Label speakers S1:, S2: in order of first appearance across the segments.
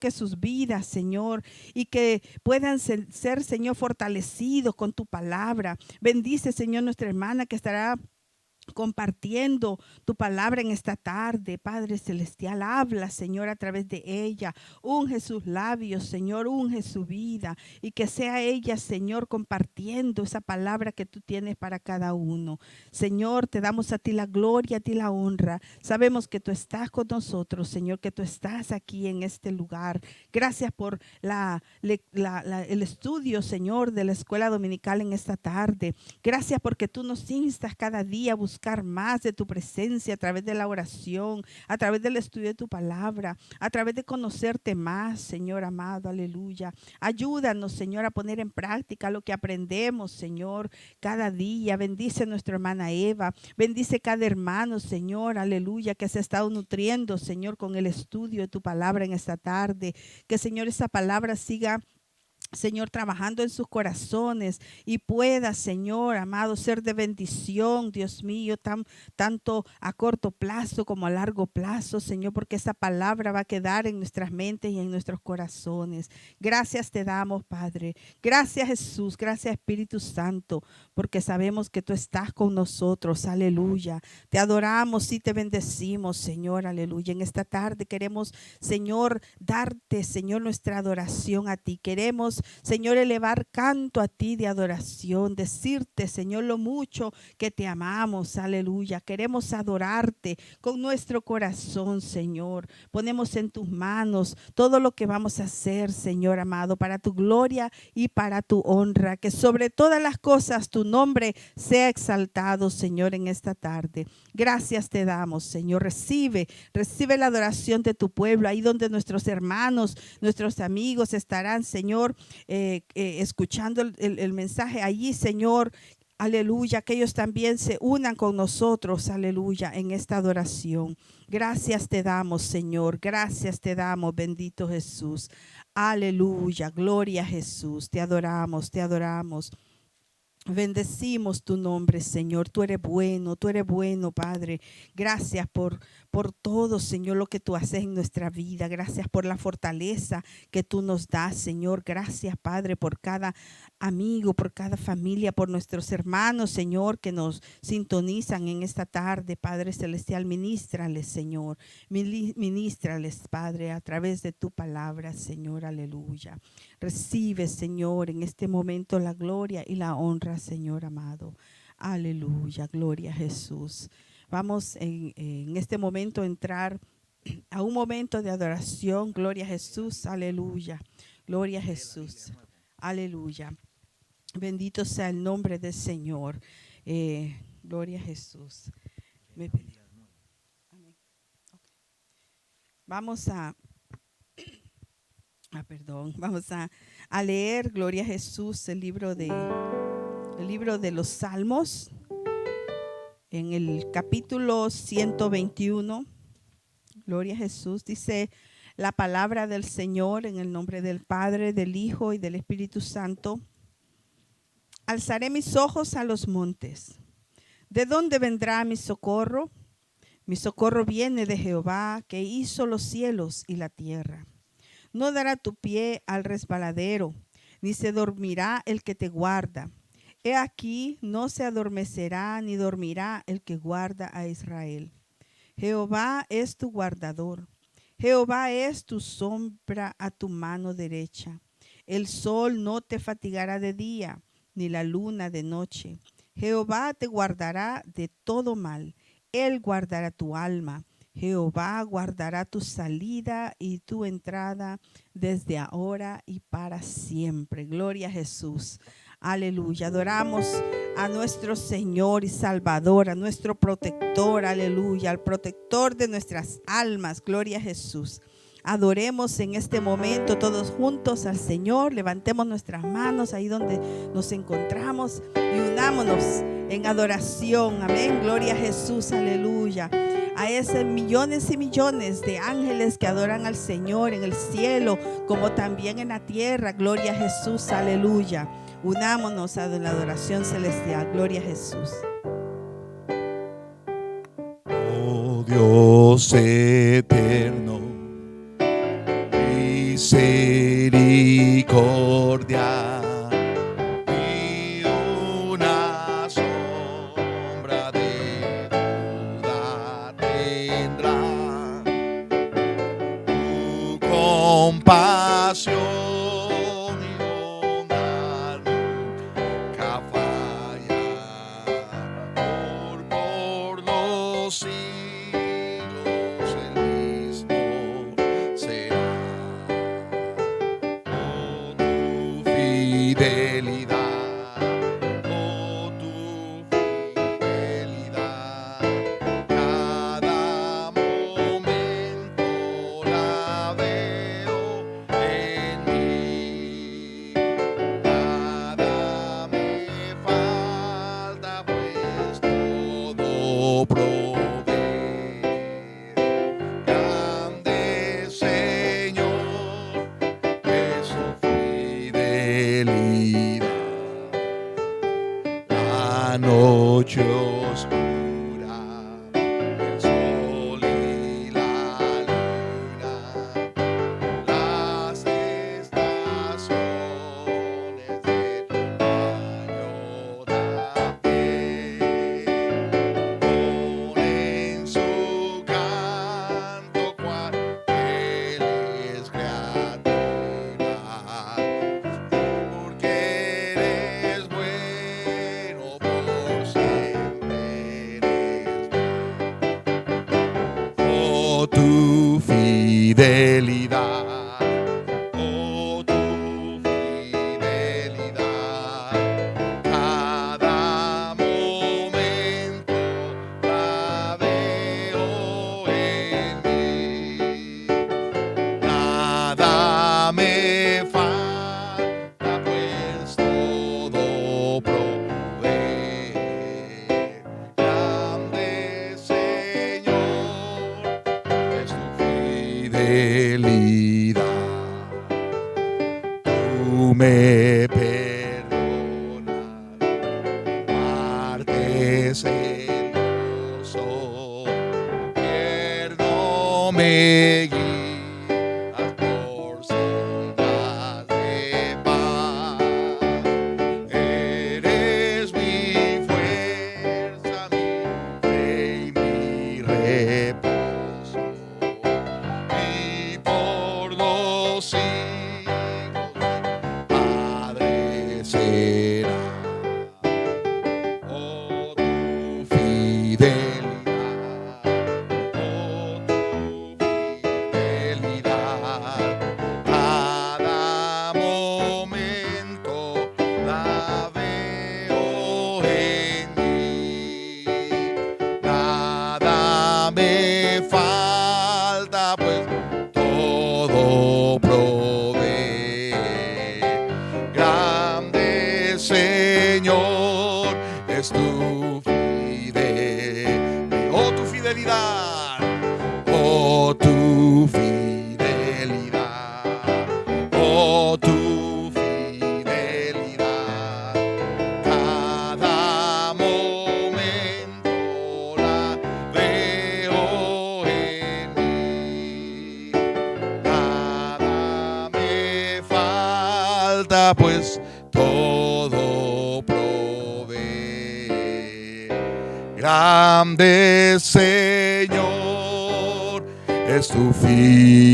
S1: toque sus vidas, Señor, y que puedan ser, Señor, fortalecidos con tu palabra. Bendice, Señor, nuestra hermana que estará compartiendo tu palabra en esta tarde. Padre celestial, habla, Señor, a través de ella. Unge sus labios, Señor, unge su vida, y que sea ella, Señor, compartiendo esa palabra que tú tienes para cada uno. Señor, te damos a ti la gloria, a ti la honra. Sabemos que tú estás con nosotros, Señor, que tú estás aquí en este lugar. Gracias por el estudio, Señor, de la escuela dominical en esta tarde. Gracias porque tú nos instas cada día a buscar más de tu presencia a través de la oración, a través del estudio de tu palabra, a través de conocerte más, Señor amado, aleluya. Ayúdanos, Señor, a poner en práctica lo que aprendemos, Señor, cada día. Bendice a nuestra hermana Eva, bendice cada hermano, Señor, aleluya, que se ha estado nutriendo, Señor, con el estudio de tu palabra en esta tarde. Que, Señor, esa palabra siga, Señor, trabajando en sus corazones y pueda, Señor amado, ser de bendición, Dios mío, tanto a corto plazo como a largo plazo, Señor, porque esa palabra va a quedar en nuestras mentes y en nuestros corazones. Gracias te damos, Padre. Gracias, Jesús. Gracias, Espíritu Santo, porque sabemos que tú estás con nosotros. Aleluya. Te adoramos y te bendecimos, Señor. Aleluya. En esta tarde queremos, Señor, darte, Señor, nuestra adoración a ti. Queremos, Señor, elevar canto a ti de adoración, decirte, Señor, lo mucho que te amamos, aleluya. Queremos adorarte con nuestro corazón, Señor. Ponemos en tus manos todo lo que vamos a hacer, Señor amado, para tu gloria y para tu honra. Que sobre todas las cosas tu nombre sea exaltado, Señor, en esta tarde. Gracias te damos, Señor. Recibe la adoración de tu pueblo, ahí donde nuestros hermanos, nuestros amigos estarán, Señor, escuchando el mensaje allí, Señor. Aleluya, que ellos también se unan con nosotros, aleluya, en esta adoración. Gracias te damos, Señor, gracias te damos, bendito Jesús. Aleluya, gloria a Jesús, te adoramos, te adoramos. Bendecimos tu nombre, Señor. Tú eres bueno, Padre. Gracias por todo, Señor, lo que tú haces en nuestra vida. Gracias por la fortaleza que tú nos das, Señor. Gracias, Padre, por cada amigo, por cada familia, por nuestros hermanos, Señor, que nos sintonizan en esta tarde. Padre Celestial, ministrales, Señor. Ministrales, Padre, a través de tu palabra, Señor. Aleluya. Recibe, Señor, en este momento la gloria y la honra, Señor amado. Aleluya, gloria a Jesús. Vamos en este momento a entrar a un momento de adoración. Gloria a Jesús, aleluya. Gloria a Jesús, aleluya. Bendito sea el nombre del Señor. Gloria a Jesús. Amén. Okay. Vamos vamos a leer, gloria a Jesús, el libro de los Salmos, en el capítulo 121. Gloria a Jesús. Dice la palabra del Señor en el nombre del Padre, del Hijo y del Espíritu Santo. Alzaré mis ojos a los montes. ¿De dónde vendrá mi socorro? Mi socorro viene de Jehová, que hizo los cielos y la tierra. No dará tu pie al resbaladero, ni se dormirá el que te guarda. He aquí, no se adormecerá ni dormirá el que guarda a Israel. Jehová es tu guardador. Jehová es tu sombra a tu mano derecha. El sol no te fatigará de día, ni la luna de noche. Jehová te guardará de todo mal. Él guardará tu alma. Jehová guardará tu salida y tu entrada desde ahora y para siempre. Gloria a Jesús. Aleluya. Adoramos a nuestro Señor y Salvador, a nuestro protector. Aleluya. Al protector de nuestras almas. Gloria a Jesús. Adoremos en este momento todos juntos al Señor. Levantemos nuestras manos ahí donde nos encontramos y unámonos en adoración. Amén. Gloria a Jesús. Aleluya. A esos millones y millones de ángeles que adoran al Señor en el cielo, como también en la tierra. Gloria a Jesús, aleluya. Unámonos a la adoración celestial. Gloria a Jesús.
S2: Oh Dios eterno, misericordia. Ni una sombra de duda tendrá. Tu compasión y bondad nunca falla. Por los siglos el mismo será. Oh, tu fidelidad, oh, tu fidelidad, cada momento la veo en mí. Nada me falta, pues todo provee. Grande Señor es su fidelidad. La noche oscura, el sol y la luna, las estaciones del año también ponen su canto cual Él es creativa. Porque eres bueno, por siempre eres bueno. Oh, tu fidelidad, oh, tu fidelidad, cada momento la veo en mí. Nada me falta, pues todo provee. Grande Señor es tu fidelidad. Tú me perdonas, partes celoso, tierno me guías por sendas de paz. Eres mi fuerza, mi fe y mi reposo, y por los siglos Padre será. Oh, tu fidelidad, oh, tu fidelidad, cada momento la veo en mí. Nada me falta, pues todo provee. Grande Señor es tu fidelidad. Oh, tu fidelidad, oh, tu fidelidad, oh, tu fidelidad, cada momento la veo en mí. Nada me falta, pues todo provee. Grande Señor es tu fidelidad.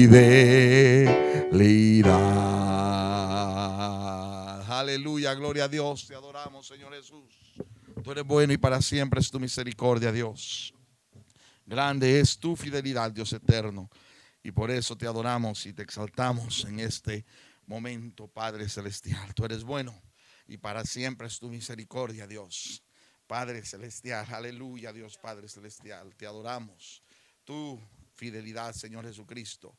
S2: Aleluya, gloria a Dios. Te adoramos, Señor Jesús. Tú eres bueno y para siempre es tu misericordia, Dios. Grande es tu fidelidad, Dios eterno. Y por eso te adoramos y te exaltamos en este momento, Padre Celestial. Tú eres bueno y para siempre es tu misericordia, Dios. Padre Celestial, aleluya, Dios Padre Celestial. Te adoramos. Tu fidelidad, Señor Jesucristo,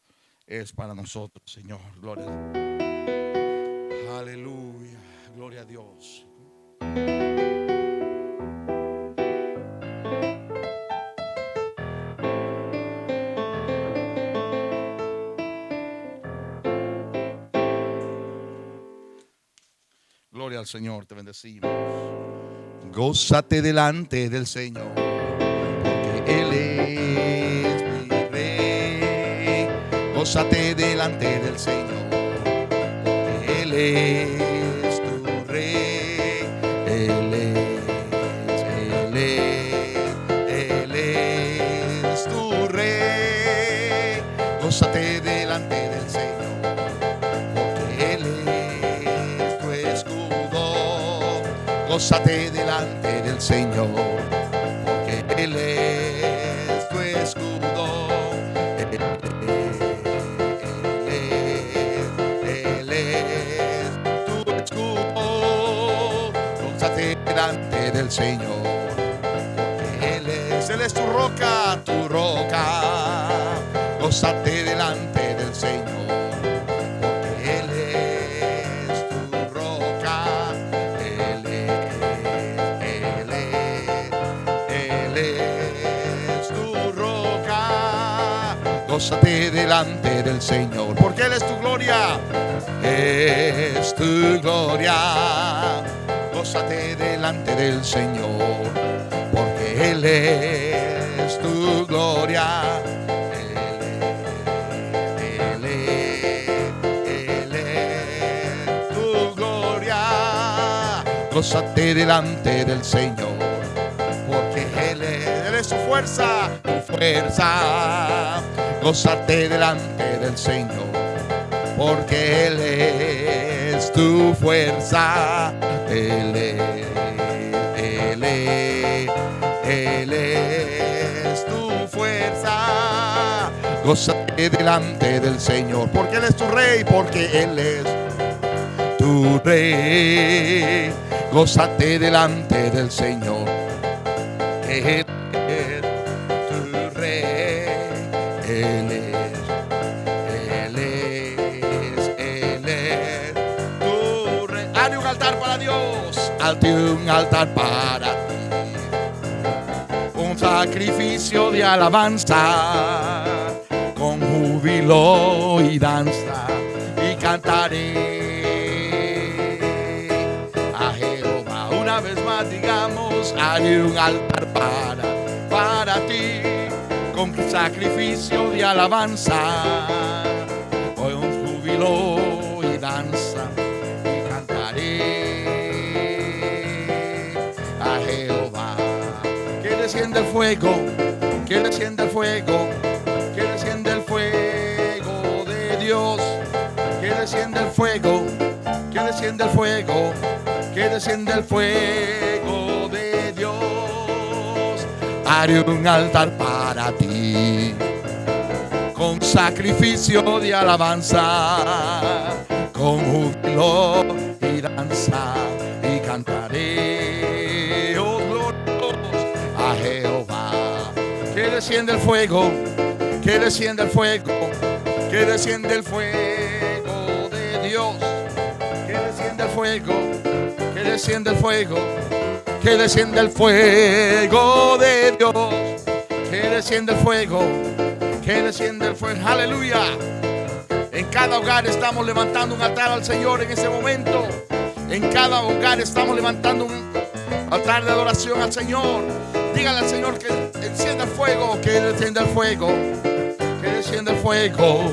S2: es para nosotros, Señor. Gloria. Aleluya, gloria a Dios. Gloria al Señor, te bendecimos. Gózate delante del Señor, porque Él es mi Rey. gózate delante del Señor, porque Él es tu Rey, Él es tu Rey. Gózate delante del Señor, porque Él es tu escudo. Gózate delante del Señor, porque Él es tu escudo. Él es tu escudo. Gózate delante del Señor, porque Él es tu roca, tu roca. Gózate delante del Señor, porque Él es tu roca. Él es tu roca. Gózate delante del Señor, porque Él es tu gloria. Es tu gloria. Gózate delante del Señor, porque Él es tu gloria. Gózate delante del Señor, porque Él es tu fuerza, tu fuerza. Gózate delante del Señor, porque Él es tu fuerza. Él es tu fuerza. Gózate delante del Señor, porque Él es tu Rey, porque Él es tu Rey. Gózate delante del Señor, Él es tu Rey. Él es tu Rey. Hazte un altar para Dios, hazte un altar para ti, un sacrificio de alabanza, con júbilo y danza, y cantaré una vez más. Digamos, haré un altar para ti, con sacrificio de alabanza, con júbilo y danza, y cantaré a Jehová. Que descienda el fuego, que descienda el fuego, que descienda el fuego de Dios, que descienda el fuego, que descienda el fuego, que descienda el fuego de Dios. Haré un altar para ti, con sacrificio de alabanza, con júbilo y danza, y cantaré, oh glorios, a Jehová. Que descienda el fuego, que descienda el fuego, que descienda el fuego de Dios, que descienda el fuego, que descienda el fuego, que descienda el fuego de Dios, que descienda el fuego, que descienda el fuego. Aleluya. En cada hogar estamos levantando un altar al Señor en ese momento. En cada hogar estamos levantando un altar de adoración al Señor. Dígale al Señor que encienda el fuego, que descienda el fuego, que descienda el fuego,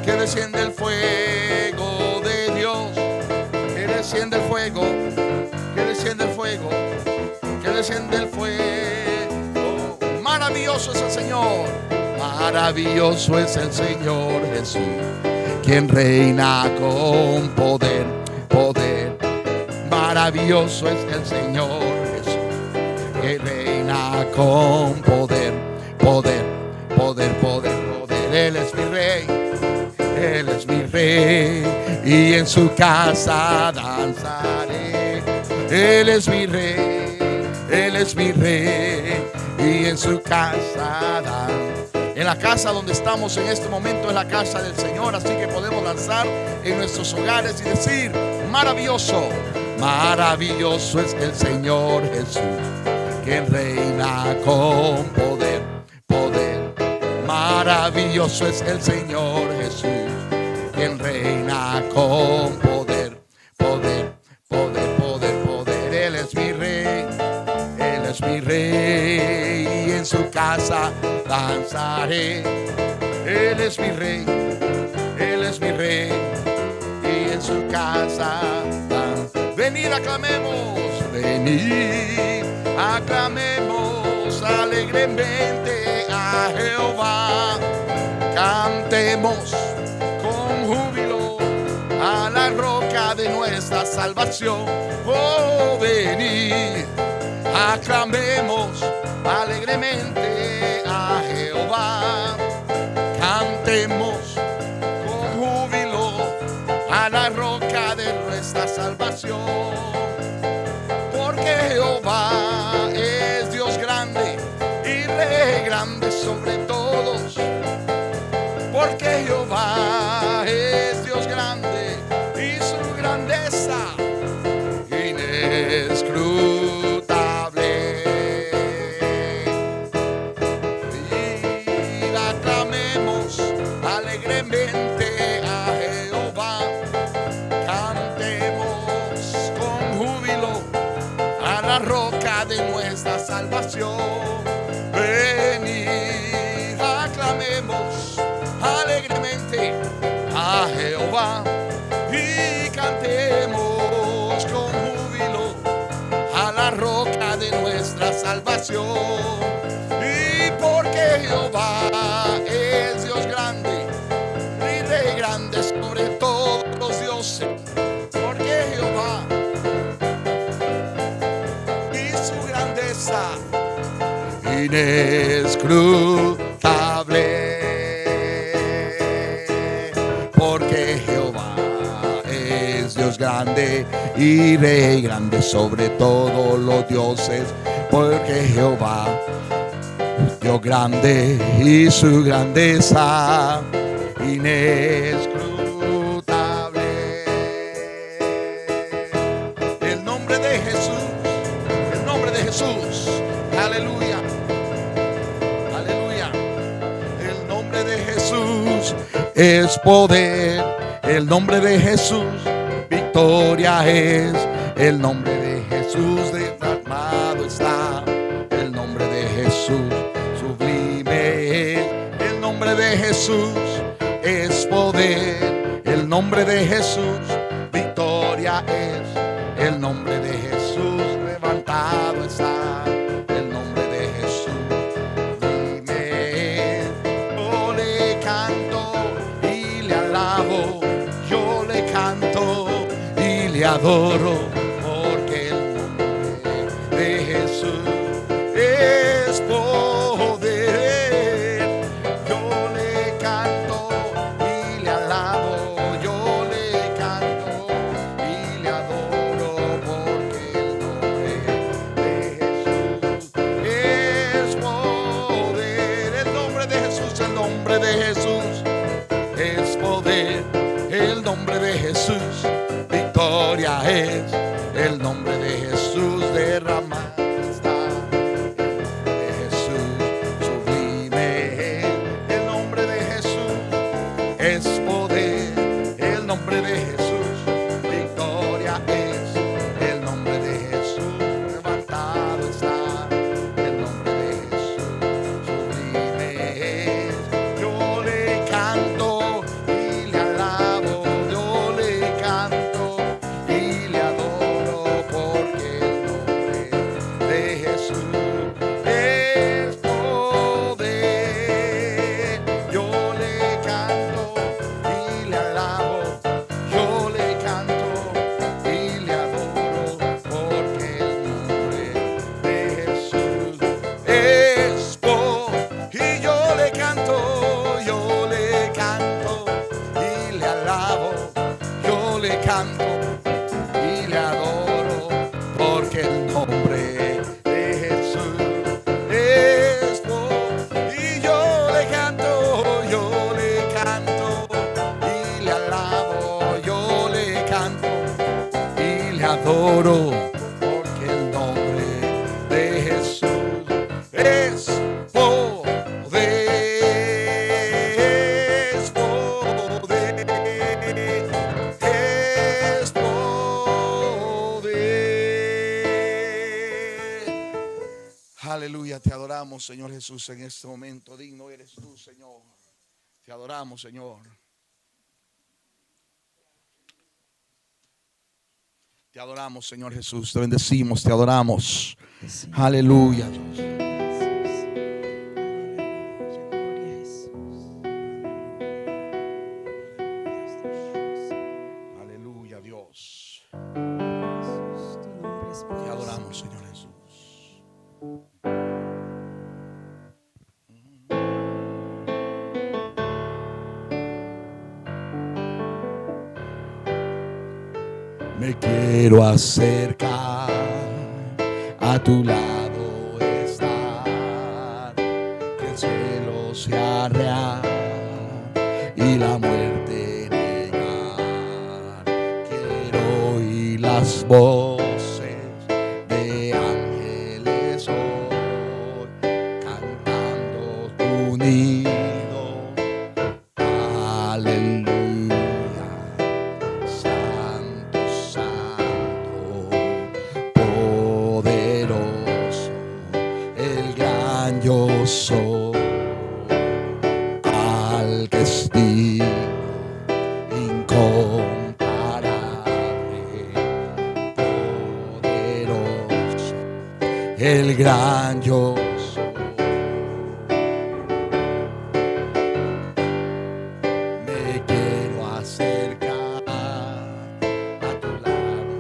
S2: que descienda el fuego de Dios, que descienda el fuego, que descienda el fuego, que descienda el fuego. Maravilloso es el Señor, maravilloso es el Señor Jesús, quien reina con poder, poder. Maravilloso es el Señor Jesús, que reina con poder, poder, poder, poder, poder. Él es mi Rey, Él es mi Rey, y en su casa danzaré. Él es mi Rey, Él es mi Rey, y en su casa danzaré. En la casa donde estamos en este momento es la casa del Señor, así que podemos danzar en nuestros hogares y decir: maravilloso, maravilloso es el Señor Jesús, quien reina con poder, poder. Maravilloso es el Señor Jesús, quien reina con poder, poder, poder, poder, poder. Él es mi Rey, Él es mi Rey, y en su casa danzaré. Él es mi Rey, su casa. Venid, aclamemos, venid, aclamemos alegremente a Jehová. Cantemos con júbilo a la roca de nuestra salvación. Oh, venid, aclamemos alegremente a Jehová. Cantemos con júbilo a la roca de nuestra salvación. Porque Jehová es Dios grande y Rey grande sobre todos. Porque Jehová es Dios grande y su grandeza inescrutable. Y aclamemos alegremente a Jehová. Cantemos con júbilo a la roca de nuestra salvación. Venid, aclamemos alegremente a Jehová y cantemos con júbilo a la roca de nuestra salvación. Y porque Jehová es Dios grande y Rey grande sobre todos los dioses. Porque Jehová y su grandeza inescrutable. Porque Jehová es Dios grande y Rey grande sobre todos los dioses. Porque Jehová, Dios grande y su grandeza inescrutable. El nombre de Jesús, el nombre de Jesús, aleluya, aleluya. El nombre de Jesús es poder, el nombre de Jesús victoria es, el nombre de Jesús derramado está, el nombre de Jesús sublime es, el nombre de Jesús es poder, el nombre de Jesús victoria es, el nombre de Jesús levantado está, el nombre de Jesús sublime es. Yo le canto y le alabo, yo le canto y le adoro, porque el nombre de Jesús es poder. Yo le canto y le alabo, yo le canto y le adoro, porque el nombre de Jesús es poder. El nombre de Jesús, el nombre de Jesús es poder, el nombre de Jesús victoria es, el nombre de Jesús derramado está, el nombre de Jesús sublime es, el nombre de Jesús es poder, el nombre de Jesús victoria es, el nombre de Jesús levantado está, el nombre de Jesús sublime es. Yo le canto y le alabo, yo le canto y le adoro, porque el nombre de Jesús es poder. Yo le canto y le alabo, yo le canto y le adoro, porque el nombre de Jesús es poder. Y yo le canto y le alabo, yo le canto y le adoro, porque el nombre de Jesús es poder. Y yo le canto y le alabo, yo le canto y le adoro, porque el nombre de Jesús es poder, es poder, es poder. Aleluya, te adoramos, Señor Jesús, en este momento. Digno eres tú, Señor. Te adoramos, Señor. Te adoramos, Señor Jesús. Te bendecimos, te adoramos.
S1: Sí.
S2: Aleluya, Dios. Aleluya, Dios. Te adoramos, Señor Jesús. Me quiero acercar a tu lado estar, que el cielo sea real y la muerte negar. Quiero oír las voces de ángeles hoy cantando unidos. Aleluya. Yo soy al que es digno, incomparable, poderoso, el gran yo soy. Me quiero acercar a tu lado.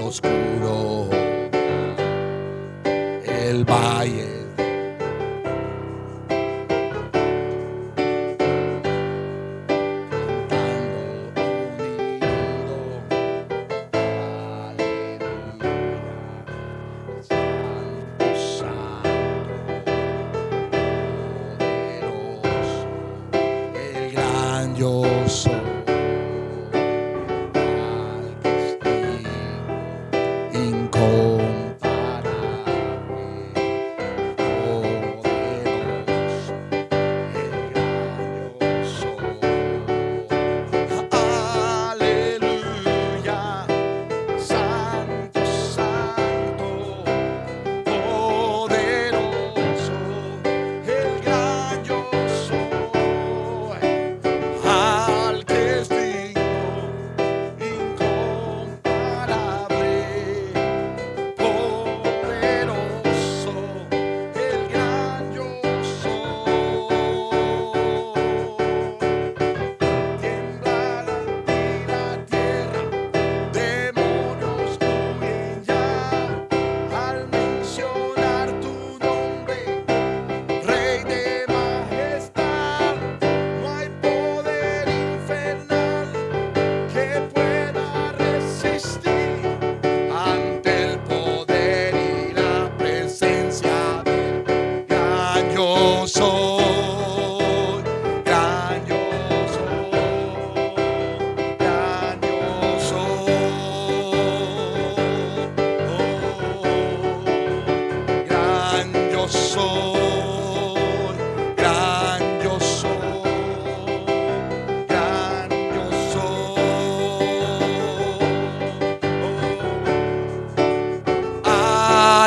S2: Oscuro el valle, cantando unido. Aleluya, Santo, Santo, poderoso, el gran yo soy.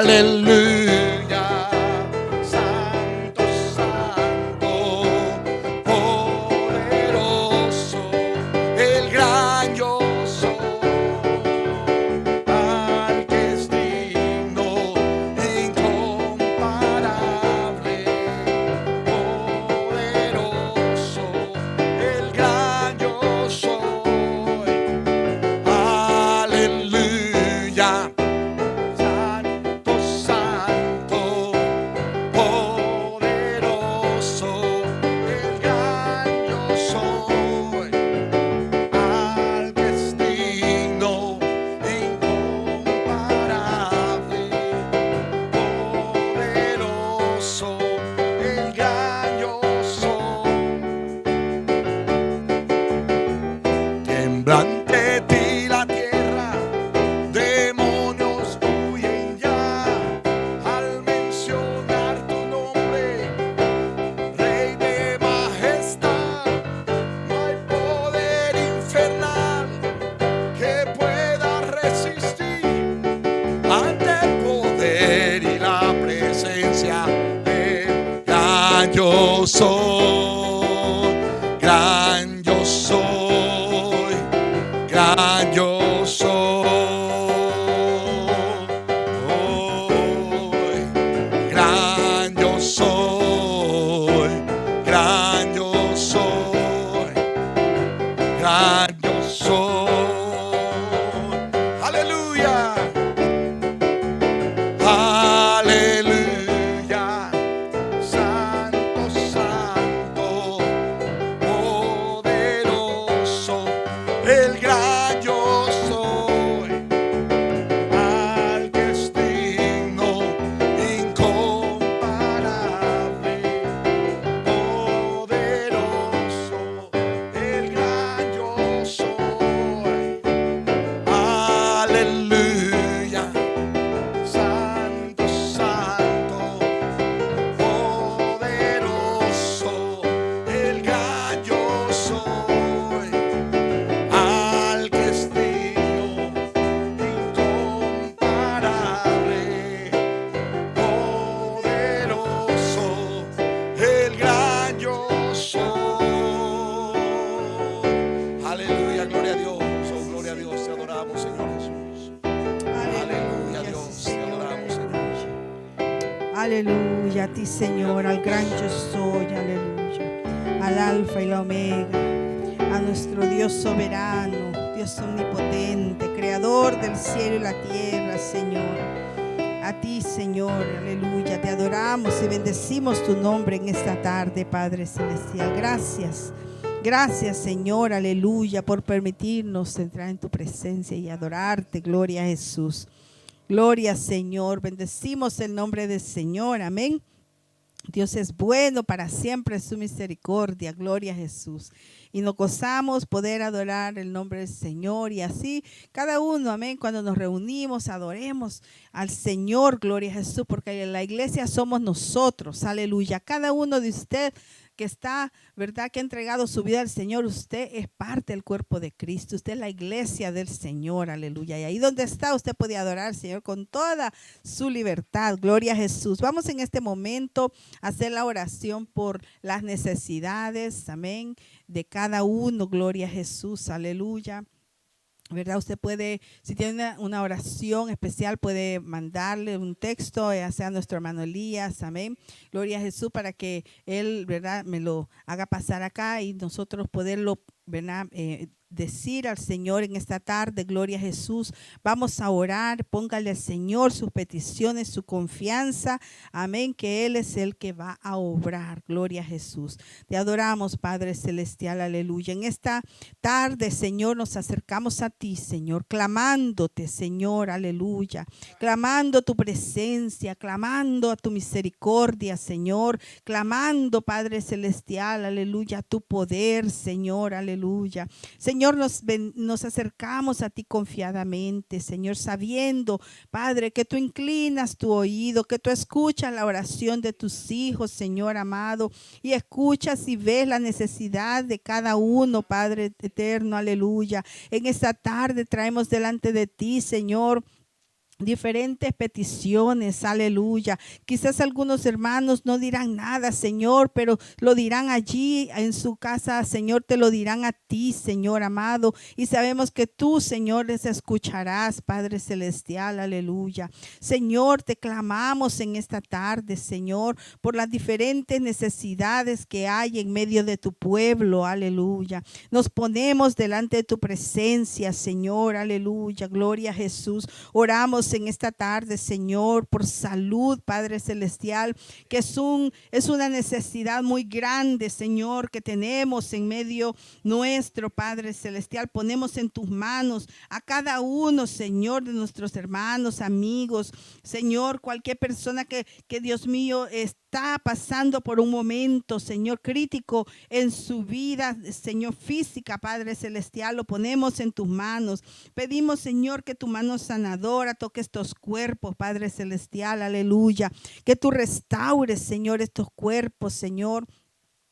S2: Aleluya, Santo, Santo, poderoso, el gran yo soy, al que es digno, incomparable, poderoso, el gran yo soy. Aleluya. Ante ti la tierra, demonios huyen ya al mencionar tu nombre, Rey de majestad. No hay poder infernal que pueda resistir ante el poder y la presencia del gran yo soy. Gran
S1: Aleluya, a ti, Señor, al gran yo soy, aleluya, al alfa y la omega, a nuestro Dios soberano, Dios omnipotente, creador del cielo y la tierra, Señor. A ti, Señor, aleluya, te adoramos y bendecimos tu nombre en esta tarde, Padre Celestial. Gracias. Gracias, Señor, aleluya, por permitirnos entrar en tu presencia y adorarte. Gloria a Jesús. Gloria, Señor. Bendecimos el nombre del Señor. Amén. Dios es bueno, para siempre es su misericordia. Gloria a Jesús. Y nos gozamos poder adorar el nombre del Señor. Y así cada uno, amén, cuando nos reunimos, adoremos al Señor. Gloria a Jesús, porque en la iglesia somos nosotros. Aleluya. Cada uno de ustedes que está, ¿verdad?, que ha entregado su vida al Señor, usted es parte del cuerpo de Cristo, usted es la iglesia del Señor, aleluya. Y ahí donde está, usted puede adorar al Señor con toda su libertad. Gloria a Jesús. Vamos en este momento a hacer la oración por las necesidades, amén, de cada uno. Gloria a Jesús, aleluya. ¿Verdad? Usted puede, si tiene una oración especial, puede mandarle un texto, ya sea a nuestro hermano Elías, amén. Gloria a Jesús, para que él, ¿verdad?, me lo haga pasar acá y nosotros poderlo, ¿verdad?, decir al Señor en esta tarde. Gloria a Jesús. Vamos a orar. Póngale al Señor sus peticiones, su confianza. Amén, que Él es el que va a obrar. Gloria a Jesús. Te adoramos, Padre Celestial. Aleluya. En esta tarde, Señor, nos acercamos a ti, Señor, clamándote, Señor. Aleluya. Clamando tu presencia, clamando a tu misericordia, Señor. Clamando, Padre Celestial. Aleluya. Tu poder, Señor. Aleluya. Señor, nos acercamos a ti confiadamente, Señor, sabiendo, Padre, que tú inclinas tu oído, que tú escuchas la oración de tus hijos, Señor amado, y escuchas y ves la necesidad de cada uno, Padre eterno, aleluya. En esta tarde traemos delante de ti, Señor, diferentes peticiones, aleluya. Quizás algunos hermanos no dirán nada, Señor, pero lo dirán allí en su casa, Señor, te lo dirán a ti, Señor amado, y sabemos que tú, Señor, les escucharás, Padre Celestial, aleluya. Señor, te clamamos en esta tarde, Señor, por las diferentes necesidades que hay en medio de tu pueblo, aleluya. Nos ponemos delante de tu presencia, Señor, aleluya, gloria a Jesús. Oramos en esta tarde, Señor, por salud, Padre Celestial, que es una necesidad muy grande, Señor, que tenemos en medio nuestro, Padre Celestial. Ponemos en tus manos a cada uno, Señor, de nuestros hermanos, amigos, Señor, cualquier persona que Dios mío, está pasando por un momento, Señor, crítico en su vida, Señor, física, Padre Celestial, lo ponemos en tus manos. Pedimos, Señor, que tu mano sanadora toque estos cuerpos, Padre Celestial, aleluya. Que tú restaures, Señor, estos cuerpos, Señor.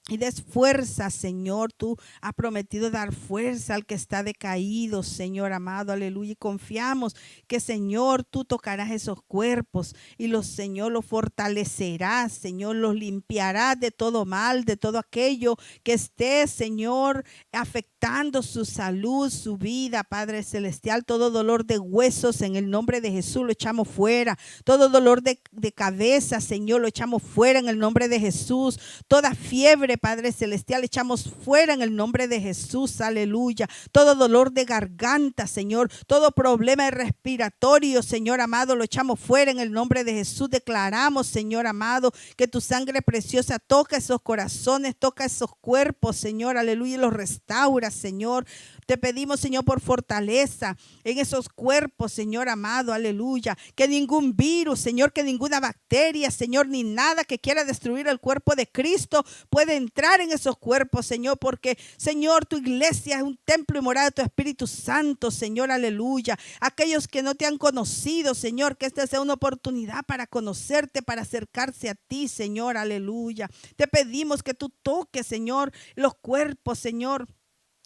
S1: Y des fuerza, Señor. Tú has prometido dar fuerza al que está decaído, Señor amado, aleluya. Y confiamos que, Señor, tú tocarás esos cuerpos y Señor, los fortalecerás, Señor, los limpiarás de todo mal, de todo aquello que esté, Señor, afectando su salud, su vida, Padre Celestial. Todo dolor de huesos en el nombre de Jesús lo echamos fuera. Todo dolor de cabeza, Señor, lo echamos fuera en el nombre de Jesús. Toda fiebre, Padre Celestial, echamos fuera en el nombre de Jesús, aleluya. Todo dolor de garganta, Señor, todo problema respiratorio, Señor amado, lo echamos fuera en el nombre de Jesús. Declaramos, Señor amado, que tu sangre preciosa toca esos corazones, toca esos cuerpos, Señor, aleluya, y los restaura, Señor. Te pedimos, Señor, por fortaleza en esos cuerpos, Señor amado, aleluya. Que ningún virus, Señor, que ninguna bacteria, Señor, ni nada que quiera destruir el cuerpo de Cristo puede entrar en esos cuerpos, Señor, porque, Señor, tu iglesia es un templo y morada de tu Espíritu Santo, Señor, aleluya. Aquellos que no te han conocido, Señor, que esta sea una oportunidad para conocerte, para acercarse a ti, Señor, aleluya. Te pedimos que tú toques, Señor, los cuerpos, Señor,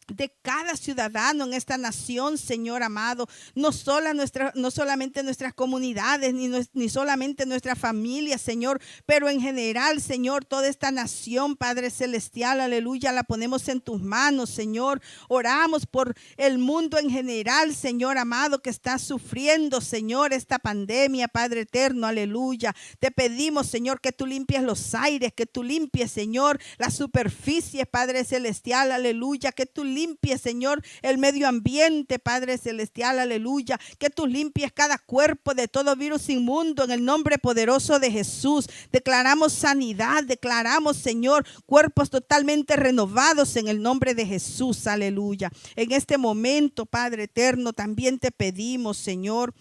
S1: de cada ciudadano en esta nación, Señor amado, no solamente nuestras comunidades, ni solamente nuestra familia, Señor, pero en general, Señor, toda esta nación, Padre Celestial, aleluya, la ponemos en tus manos, Señor. Oramos por el mundo en general, Señor amado, que está sufriendo, Señor, esta pandemia, Padre eterno, aleluya. Te pedimos, Señor, que tú limpies los aires, que tú limpies, Señor, las superficies, Padre Celestial, aleluya, que tú limpies, Señor, el medio ambiente, Padre Celestial, aleluya, que tú limpies cada cuerpo de todo virus inmundo en el nombre poderoso de Jesús. Declaramos sanidad, declaramos, Señor, cuerpos totalmente renovados en el nombre de Jesús, aleluya. En este momento, Padre eterno, también te pedimos, Señor,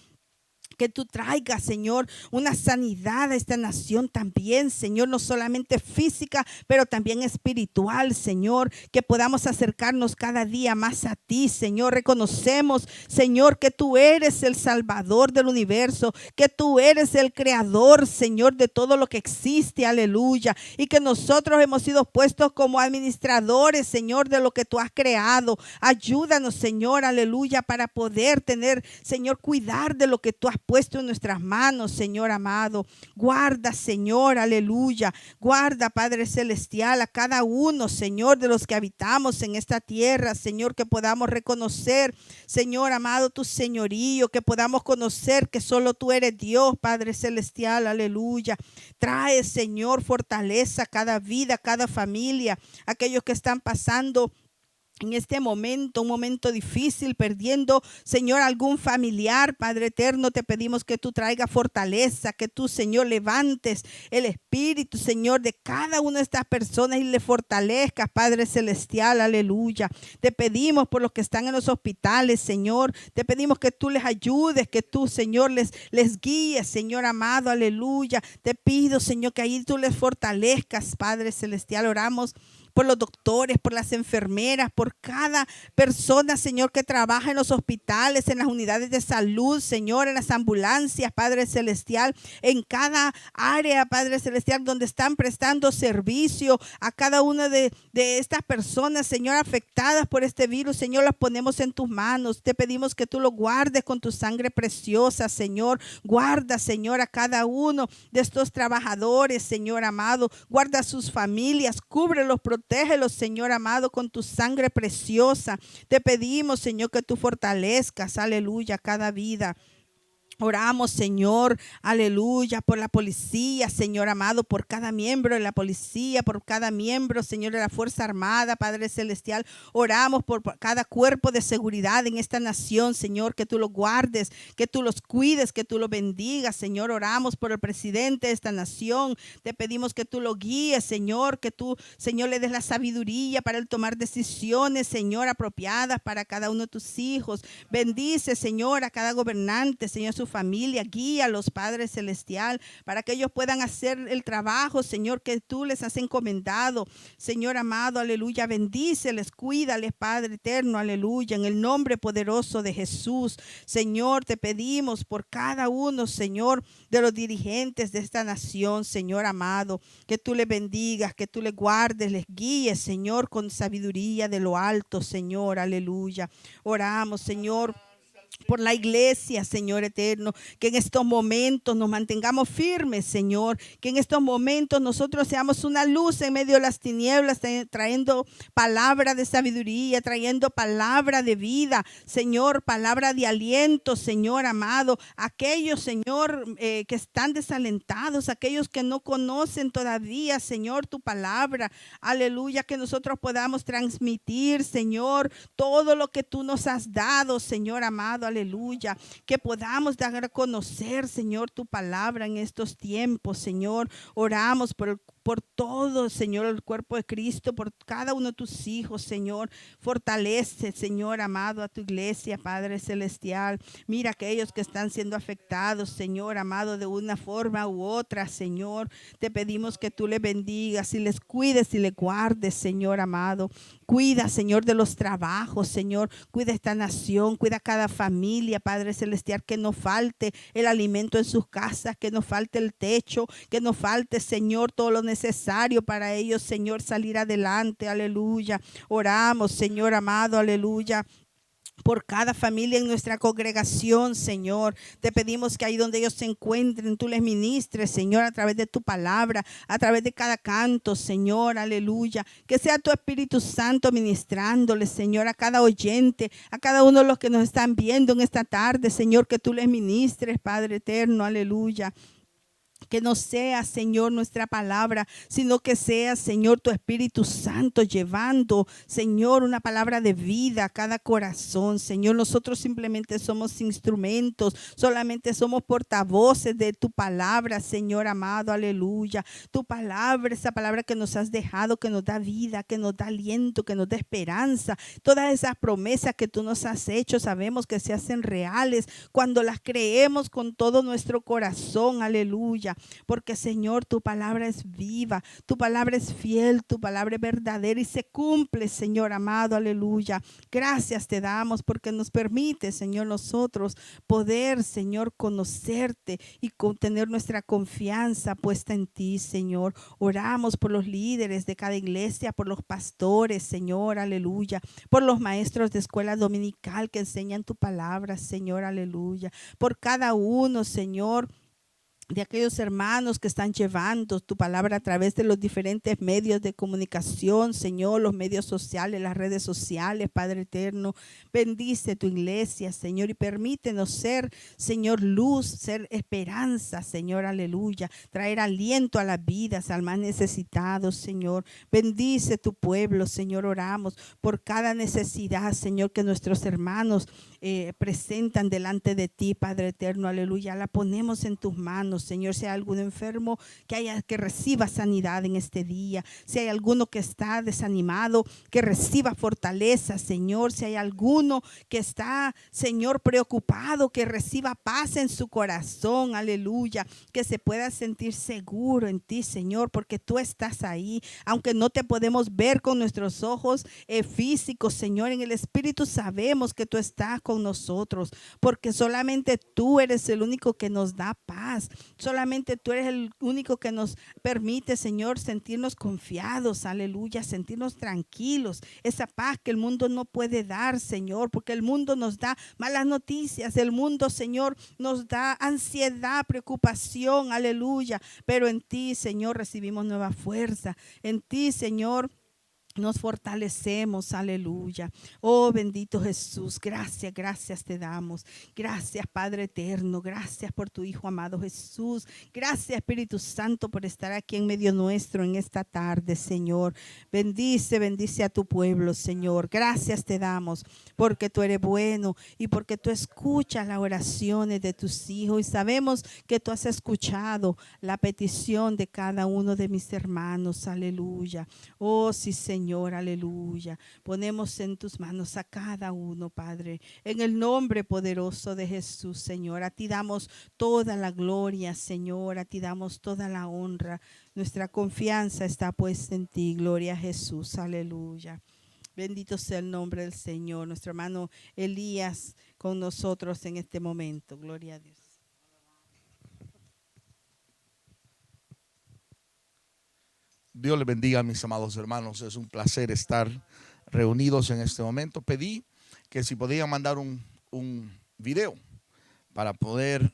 S1: que tú traigas, Señor, una sanidad a esta nación también, Señor, no solamente física, pero también espiritual, Señor, que podamos acercarnos cada día más a ti, Señor. Reconocemos, Señor, que tú eres el Salvador del universo, que tú eres el Creador, Señor, de todo lo que existe, aleluya, y que nosotros hemos sido puestos como administradores, Señor, de lo que tú has creado. Ayúdanos, Señor, aleluya, para poder tener, Señor, cuidar de lo que tú has puesto en nuestras manos, Señor amado. Guarda, Señor, aleluya. Guarda, Padre Celestial, a cada uno, Señor, de los que habitamos en esta tierra, Señor, que podamos reconocer, Señor amado, tu señorío, que podamos conocer que solo tú eres Dios, Padre Celestial, aleluya. Trae, Señor, fortaleza a cada vida, a cada familia, aquellos que están pasando en este momento, un momento difícil, perdiendo, Señor, algún familiar, Padre eterno, te pedimos que tú traigas fortaleza, que tú, Señor, levantes el espíritu, Señor, de cada una de estas personas y le fortalezcas, Padre celestial, aleluya. Te pedimos por los que están en los hospitales, Señor, te pedimos que tú les ayudes, que tú, Señor, les guíes, Señor amado, aleluya. Te pido, Señor, que ahí tú les fortalezcas, Padre celestial. Oramos por los doctores, por las enfermeras, por cada persona, Señor, que trabaja en los hospitales, en las unidades de salud, Señor, en las ambulancias, Padre celestial, en cada área, Padre celestial, donde están prestando servicio a cada una de estas personas, Señor, afectadas por este virus. Señor, las ponemos en tus manos. Te pedimos que tú lo guardes con tu sangre preciosa, Señor. Guarda, Señor, a cada uno de estos trabajadores, Señor amado. Guarda a sus familias, cúbrelos, protégelos, Señor amado, con tu sangre preciosa. Te pedimos, Señor, que tú fortalezcas, aleluya, cada vida. Oramos, Señor, aleluya, por la policía, Señor amado, por cada miembro de la policía, por cada miembro, Señor, de la Fuerza Armada, Padre Celestial. Oramos por cada cuerpo de seguridad en esta nación, Señor, que tú los guardes, que tú los cuides, que tú los bendigas, Señor. Oramos por el presidente de esta nación. Te pedimos que tú lo guíes, Señor, que tú, Señor, le des la sabiduría para él tomar decisiones, Señor, apropiadas para cada uno de tus hijos. Bendice, Señor, a cada gobernante, Señor, su familia, guía a los Padre Celestial para que ellos puedan hacer el trabajo, Señor, que tú les has encomendado, Señor amado, aleluya. Bendíceles, cuídales, Padre eterno, aleluya, en el nombre poderoso de Jesús. Señor, te pedimos por cada uno, Señor, de los dirigentes de esta nación, Señor amado, que tú les bendigas, que tú les guardes, les guíes, Señor, con sabiduría de lo alto, Señor, aleluya. Oramos, Señor, por la iglesia, Señor eterno, que en estos momentos nos mantengamos firmes, Señor, que en estos momentos nosotros seamos una luz en medio de las tinieblas, trayendo palabra de sabiduría, trayendo palabra de vida, Señor, palabra de aliento, Señor amado. Aquellos, Señor, que están desalentados, aquellos que no conocen todavía, Señor, tu palabra, aleluya, que nosotros podamos transmitir, Señor, todo lo que tú nos has dado, Señor amado, aleluya, que podamos dar a conocer, Señor, tu palabra en estos tiempos, Señor. Oramos por todo, Señor, el cuerpo de Cristo, por cada uno de tus hijos, Señor. Fortalece, Señor amado, a tu iglesia, Padre celestial. Mira aquellos que están siendo afectados, Señor amado, de una forma u otra, Señor. Te pedimos que tú les bendigas y les cuides y les guardes, Señor amado. Cuida, Señor, de los trabajos, Señor. Cuida esta nación, cuida cada familia, Padre celestial, que no falte el alimento en sus casas, que no falte el techo, que no falte, Señor, todo lo necesario para ellos, Señor, salir adelante, aleluya. Oramos, Señor amado, aleluya, por cada familia en nuestra congregación, Señor. Te pedimos que ahí donde ellos se encuentren, tú les ministres, Señor, a través de tu palabra, a través de cada canto, Señor, aleluya. Que sea tu Espíritu Santo ministrándoles, Señor, a cada oyente, a cada uno de los que nos están viendo en esta tarde, Señor, que tú les ministres, Padre eterno, aleluya. Que no sea, Señor, nuestra palabra, sino que sea, Señor, tu Espíritu Santo llevando, Señor, una palabra de vida a cada corazón. Señor, nosotros simplemente somos instrumentos, solamente somos portavoces de tu palabra, Señor amado, aleluya. Tu palabra, esa palabra que nos has dejado, que nos da vida, que nos da aliento, que nos da esperanza. Todas esas promesas que tú nos has hecho, sabemos que se hacen reales cuando las creemos con todo nuestro corazón, aleluya. Porque, Señor, tu palabra es viva, tu palabra es fiel, tu palabra es verdadera y se cumple, Señor amado, aleluya. Gracias te damos porque nos permite, Señor, nosotros poder, Señor, conocerte y tener nuestra confianza puesta en ti, Señor. Oramos por los líderes de cada iglesia, por los pastores, Señor, aleluya, por los maestros de escuela dominical que enseñan tu palabra, Señor, aleluya, por cada uno, Señor, de aquellos hermanos que están llevando tu palabra a través de los diferentes medios de comunicación, Señor, los medios sociales, las redes sociales, Padre eterno. Bendice tu iglesia, Señor, y permítenos ser, Señor, luz, ser esperanza, Señor, aleluya. Traer aliento a las vidas, al más necesitado, Señor. Bendice tu pueblo, Señor, oramos por cada necesidad, Señor, que nuestros hermanos presentan delante de ti, Padre eterno, aleluya. La ponemos en tus manos, Señor. Si hay algún enfermo que reciba sanidad en este día, si hay alguno que está desanimado, que reciba fortaleza, Señor. Si hay alguno que está, Señor, preocupado, que reciba paz en su corazón, aleluya, que se pueda sentir seguro en ti, Señor, porque tú estás ahí, aunque no te podemos ver con nuestros ojos físicos, Señor. En el Espíritu sabemos que tú estás con nosotros, porque solamente tú eres el único que nos da paz. Solamente tú eres el único que nos permite, Señor, sentirnos confiados, aleluya, sentirnos tranquilos. Esa paz que el mundo no puede dar, Señor, porque el mundo nos da malas noticias. El mundo, Señor, nos da ansiedad, preocupación, aleluya. Pero en ti, Señor, recibimos nueva fuerza. En ti, Señor, nos fortalecemos, aleluya. Oh, bendito Jesús, gracias, gracias te damos. Gracias, Padre eterno, gracias por tu Hijo amado Jesús. Gracias, Espíritu Santo, por estar aquí en medio nuestro en esta tarde, Señor. Bendice, bendice a tu pueblo, Señor. Gracias te damos porque tú eres bueno y porque tú escuchas las oraciones de tus hijos y sabemos que tú has escuchado la petición de cada uno de mis hermanos, aleluya. Oh, sí, Señor, aleluya. Ponemos en tus manos a cada uno, Padre, en el nombre poderoso de Jesús, Señor. A ti damos toda la gloria, Señor. A ti damos toda la honra. Nuestra confianza está puesta en ti. Gloria a Jesús, aleluya. Bendito sea el nombre del Señor. Nuestro hermano Elías con nosotros en este momento. Gloria a Dios.
S2: Dios les bendiga, mis amados hermanos. Es un placer estar reunidos en este momento. Pedí que si podían mandar un video para poder,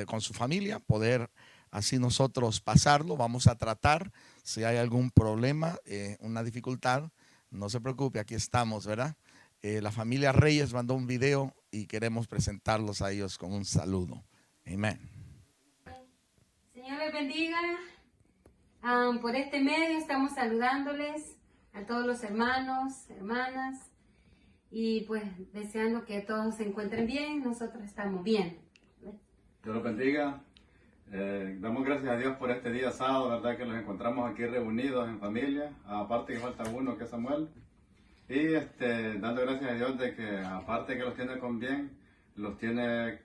S2: con su familia, poder así nosotros pasarlo. Vamos a tratar, si hay algún problema, una dificultad, no se preocupe, aquí estamos, ¿verdad? La familia Reyes mandó un video y queremos presentarlos a ellos con un saludo. Amén.
S3: Señor les bendiga. Por este medio estamos saludándoles a todos los hermanos, hermanas y pues deseando que todos se encuentren bien. Nosotros estamos bien.
S4: Dios los bendiga. Damos gracias a Dios por este día sábado, verdad que los encontramos aquí reunidos en familia, aparte que falta uno que es Samuel, y dando gracias a Dios de que aparte que los tiene con bien, los tiene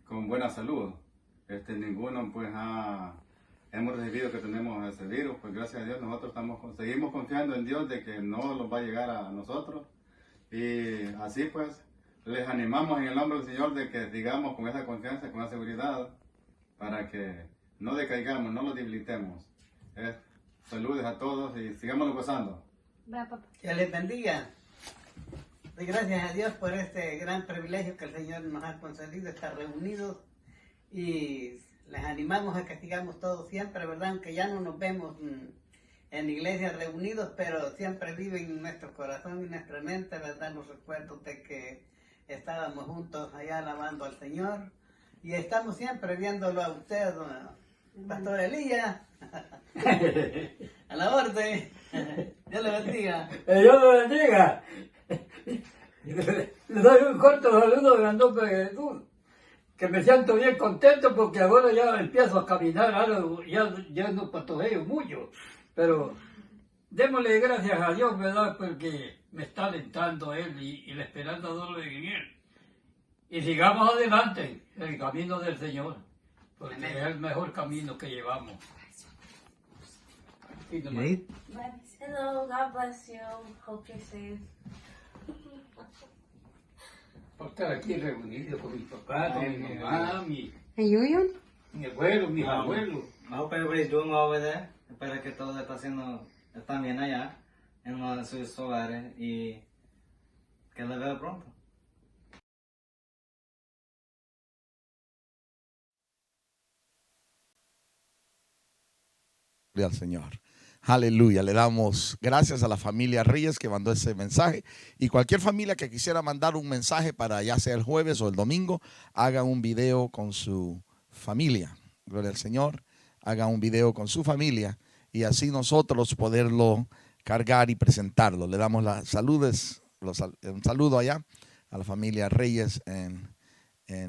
S4: con buena salud. Ninguno pues hemos recibido que tenemos ese virus, pues gracias a Dios nosotros seguimos confiando en Dios de que no los va a llegar a nosotros, y así pues les animamos en el nombre del Señor de que digamos con esa confianza, con esa seguridad, para que no decaigamos, no los debilitemos. Saludos a todos y sigamos gozando.
S3: Va, papá.
S5: Que les bendiga. Doy gracias a Dios por este gran privilegio que el Señor nos ha concedido, estar reunidos, y les animamos a que sigamos todos siempre, ¿verdad? Aunque ya no nos vemos en iglesia reunidos, pero siempre viven en nuestro corazón y en nuestra mente, ¿verdad? Los recuerdos de que estábamos juntos allá alabando al Señor, y estamos siempre viéndolo a usted, Pastor Elías, a la orden. Dios le bendiga.
S6: Dios lo bendiga. Le doy un corto saludo de nombre de Jesús, que me siento bien contento porque ahora ya empiezo a caminar algo, ya no patojeo mucho, pero démosle gracias a Dios, ¿verdad? Porque me está alentando Él y la esperanza solo en Él. Y sigamos adelante en el camino del Señor, porque
S5: Amén.
S6: es el mejor camino que llevamos. Sí, nomás.
S7: Hello, God bless you. Hope you're safe.
S6: Por estar aquí reunido con mi papá, con mi mamá, mi abuelo, mis abuelos.
S8: I hope everybody's doing well over there. Espero que todo está bien allá, en sus hogares, y que les veo pronto.
S2: Gloria al Señor. Aleluya. Le damos gracias a la familia Reyes que mandó ese mensaje. Y cualquier familia que quisiera mandar un mensaje para ya sea el jueves o el domingo, hagan un video con su familia. Gloria al Señor. Hagan un video con su familia y así nosotros poderlo cargar y presentarlo. Le damos las saludes, un saludo allá a la familia Reyes en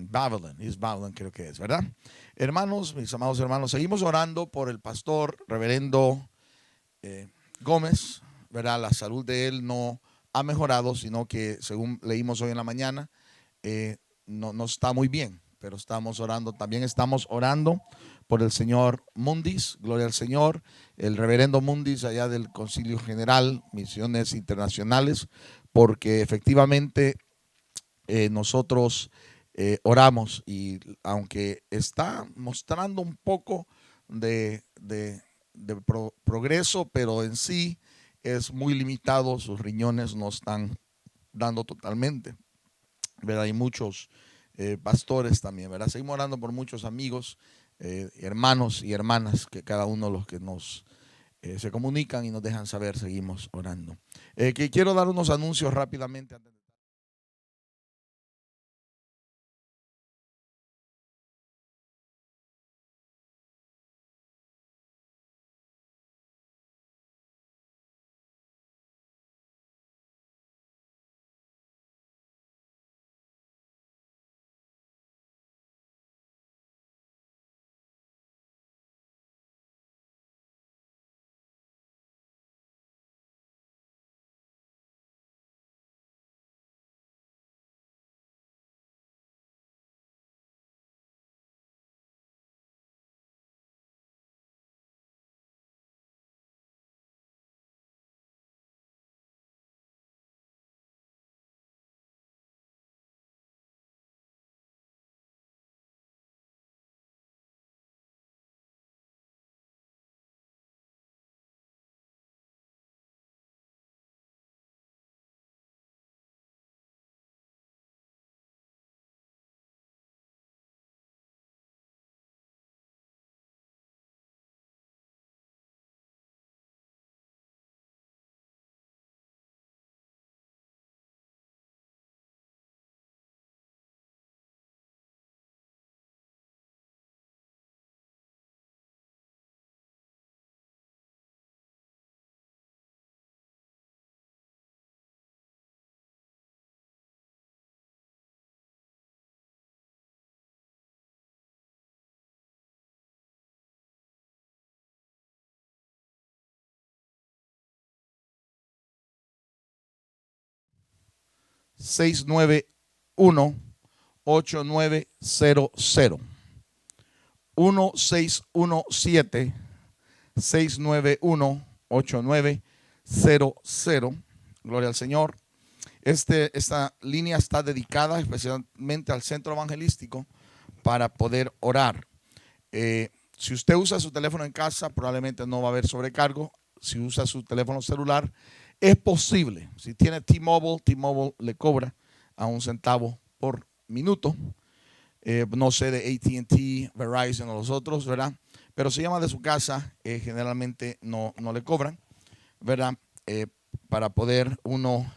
S2: Babylon. East Babylon creo que es, ¿verdad? Hermanos, mis amados hermanos, seguimos orando por el pastor reverendo Gómez, ¿verdad? La salud de él no ha mejorado, sino que según leímos hoy en la mañana, no está muy bien, pero estamos orando. También estamos orando por el señor Mundis, gloria al Señor, el reverendo Mundis allá del Concilio General, Misiones Internacionales, porque efectivamente nosotros oramos, y aunque está mostrando un poco de progreso, pero en sí es muy limitado, sus riñones no están dando totalmente, ¿verdad? Hay muchos pastores también, ¿verdad? Seguimos orando por muchos amigos, hermanos y hermanas, que cada uno de los que nos se comunican y nos dejan saber, seguimos orando. Que quiero dar unos anuncios rápidamente antes de... (691-8900) 1617-691-8900. Gloria al Señor. Esta línea está dedicada especialmente al centro evangelístico para poder orar. Si usted usa su teléfono en casa, probablemente no va a haber sobrecargo. Si usa su teléfono celular, es posible. Si tiene T-Mobile, T-Mobile le cobra a 1 centavo por minuto. No sé de AT&T, Verizon o los otros, ¿verdad? Pero si llama de su casa, generalmente no le cobran, ¿verdad? Para poder uno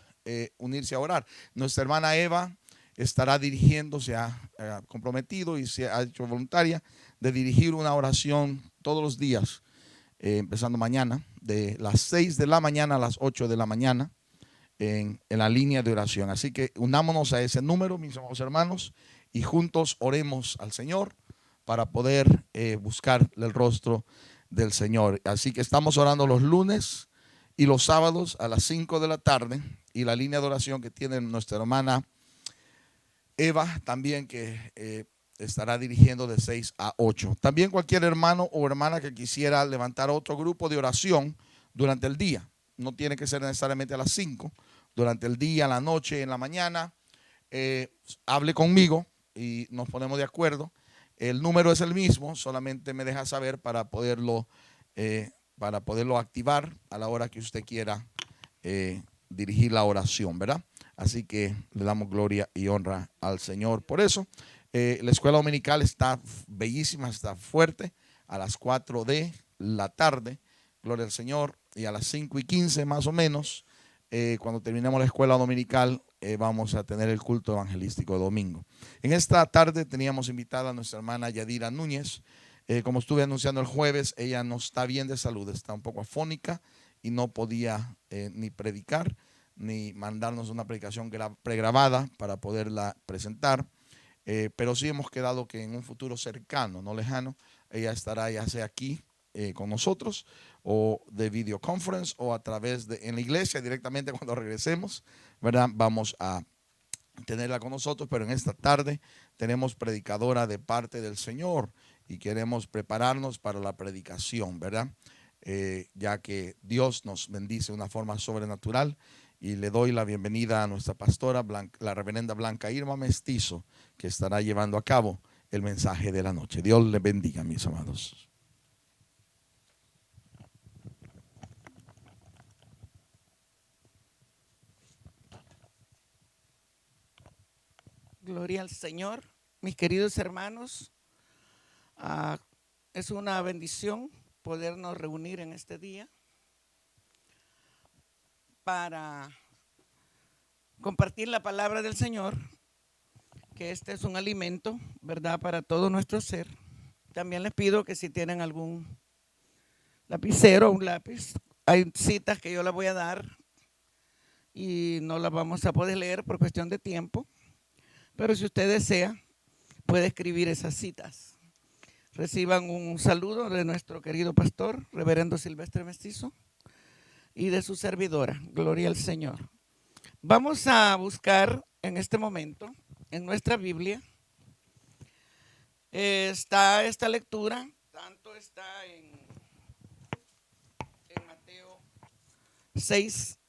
S2: unirse a orar. Nuestra hermana Eva estará dirigiendo, se ha comprometido y se ha hecho voluntaria de dirigir una oración todos los días, empezando mañana, de las 6 de la mañana a las 8 de la mañana, en la línea de oración. Así que unámonos a ese número, mis amados hermanos, y juntos oremos al Señor para poder buscar el rostro del Señor. Así que estamos orando los lunes y los sábados a las 5 de la tarde, y la línea de oración que tiene nuestra hermana Eva también, que estará dirigiendo de 6 a 8. También cualquier hermano o hermana que quisiera levantar otro grupo de oración durante el día, no tiene que ser necesariamente a las 5, durante el día, la noche, en la mañana, hable conmigo y nos ponemos de acuerdo. El número es el mismo, solamente me deja saber para poderlo activar a la hora que usted quiera dirigir la oración, ¿verdad? Así que le damos gloria y honra al Señor por eso. La escuela dominical está bellísima, está fuerte, a las 4 de la tarde, gloria al Señor, y a las 5:15 más o menos, cuando terminemos la escuela dominical, vamos a tener el culto evangelístico de domingo. En esta tarde teníamos invitada a nuestra hermana Yadira Núñez. Como estuve anunciando el jueves, ella no está bien de salud, está un poco afónica y no podía ni predicar ni mandarnos una predicación pregrabada para poderla presentar. Pero sí hemos quedado que en un futuro cercano, no lejano, ella estará ya sea aquí con nosotros, o de videoconference, o a través de en la iglesia directamente cuando regresemos, ¿verdad? Vamos a tenerla con nosotros. Pero en esta tarde tenemos predicadora de parte del Señor y queremos prepararnos para la predicación, ¿verdad? Ya que Dios nos bendice de una forma sobrenatural. Y le doy la bienvenida a nuestra pastora, la reverenda Blanca Irma Mestizo, que estará llevando a cabo el mensaje de la noche. Dios le bendiga, mis amados.
S9: Gloria al Señor, mis queridos hermanos. Es una bendición podernos reunir en este día para compartir la palabra del Señor, que este es un alimento, ¿verdad?, para todo nuestro ser. También les pido que si tienen algún lapicero o un lápiz, hay citas que yo les voy a dar y no las vamos a poder leer por cuestión de tiempo, pero si usted desea, puede escribir esas citas. Reciban un saludo de nuestro querido pastor, reverendo Silvestre Mestizo, y de su servidora. Gloria al Señor. Vamos a buscar en este momento en nuestra Biblia. Está esta lectura, tanto está en Mateo 6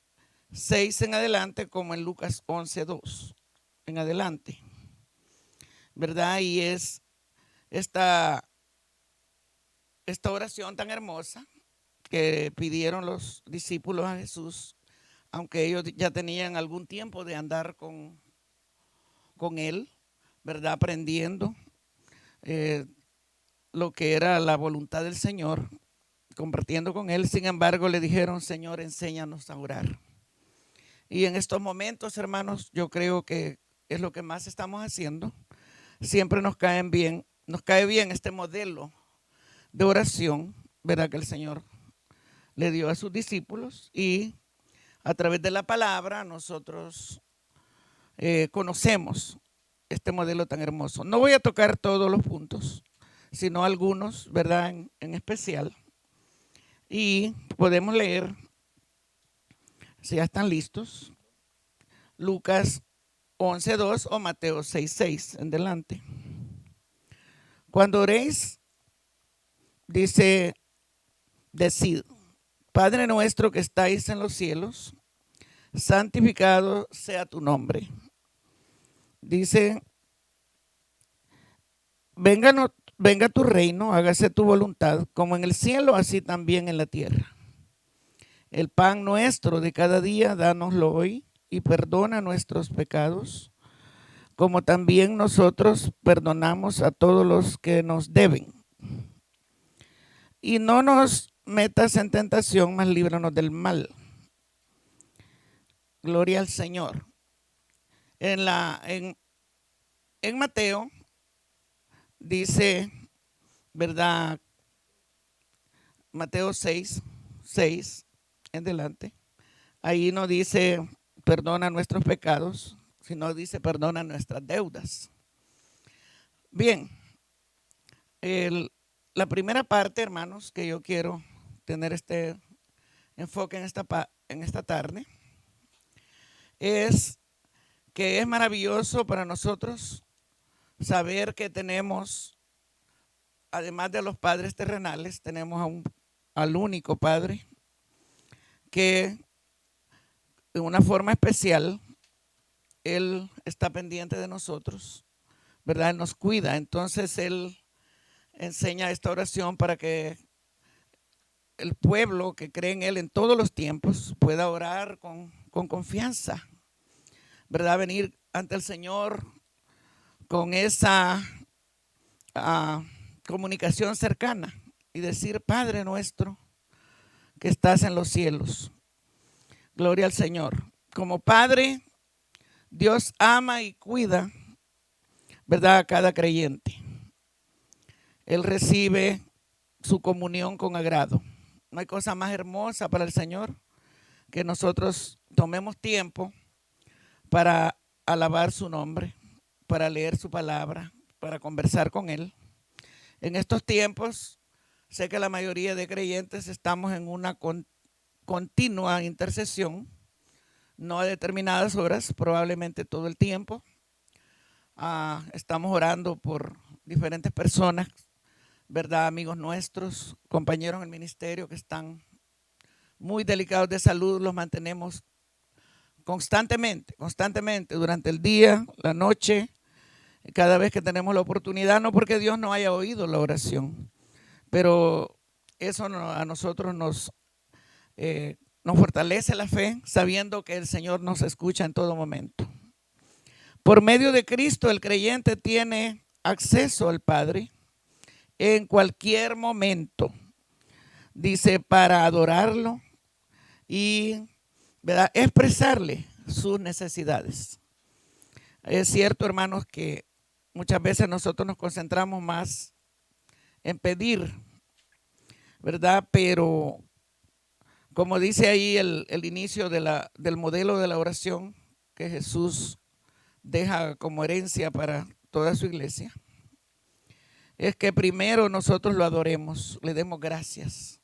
S9: en adelante, como en Lucas 11:2 en adelante, ¿verdad? Y es esta oración tan hermosa que pidieron los discípulos a Jesús, aunque ellos ya tenían algún tiempo de andar con él, ¿verdad? Aprendiendo lo que era la voluntad del Señor, compartiendo con él. Sin embargo, le dijeron: Señor, enséñanos a orar. Y en estos momentos, hermanos, yo creo que es lo que más estamos haciendo. Siempre nos cae bien este modelo de oración, ¿verdad?, que el Señor le dio a sus discípulos, y a través de la palabra nosotros conocemos este modelo tan hermoso. No voy a tocar todos los puntos, sino algunos, ¿verdad?, en especial. Y podemos leer, si ya están listos, Lucas 11:2 o Mateo 6:6 en delante. Cuando oréis, dice, decid: Padre nuestro que estáis en los cielos, santificado sea tu nombre. Dice: venga venga tu reino, hágase tu voluntad, como en el cielo, así también en la tierra. El pan nuestro de cada día, dánoslo hoy, y perdona nuestros pecados, como también nosotros perdonamos a todos los que nos deben. Y no nos metas en tentación, mas líbranos del mal. Gloria al Señor. En Mateo dice, ¿verdad? Mateo 6 en delante. Ahí no dice perdona nuestros pecados, sino dice perdona nuestras deudas. Bien, la primera parte, hermanos, que yo quiero tener este enfoque en esta tarde, es que es maravilloso para nosotros saber que tenemos, además de los padres terrenales, tenemos al único Padre que de una forma especial Él está pendiente de nosotros, ¿verdad? Él nos cuida. Entonces Él enseña esta oración para que el pueblo que cree en Él en todos los tiempos pueda orar con confianza, ¿verdad? Venir ante el Señor con esa comunicación cercana y decir, Padre nuestro que estás en los cielos. Gloria al Señor. Como Padre, Dios ama y cuida, ¿verdad?, a cada creyente. Él recibe su comunión con agrado. No hay cosa más hermosa para el Señor que nosotros tomemos tiempo para alabar su nombre, para leer su palabra, para conversar con Él. En estos tiempos, sé que la mayoría de creyentes estamos en una continua intercesión, no a determinadas horas, probablemente todo el tiempo. Estamos orando por diferentes personas, ¿verdad? Amigos nuestros, compañeros en el ministerio que están muy delicados de salud, los mantenemos constantemente, durante el día, la noche, cada vez que tenemos la oportunidad, no porque Dios no haya oído la oración, pero eso a nosotros nos fortalece la fe, sabiendo que el Señor nos escucha en todo momento. Por medio de Cristo, el creyente tiene acceso al Padre en cualquier momento, dice, para adorarlo y, ¿verdad?, expresarle sus necesidades. Es cierto, hermanos, que muchas veces nosotros nos concentramos más en pedir, ¿verdad? Pero como dice ahí el inicio del modelo de la oración que Jesús deja como herencia para toda su iglesia, es que primero nosotros lo adoremos, le demos gracias,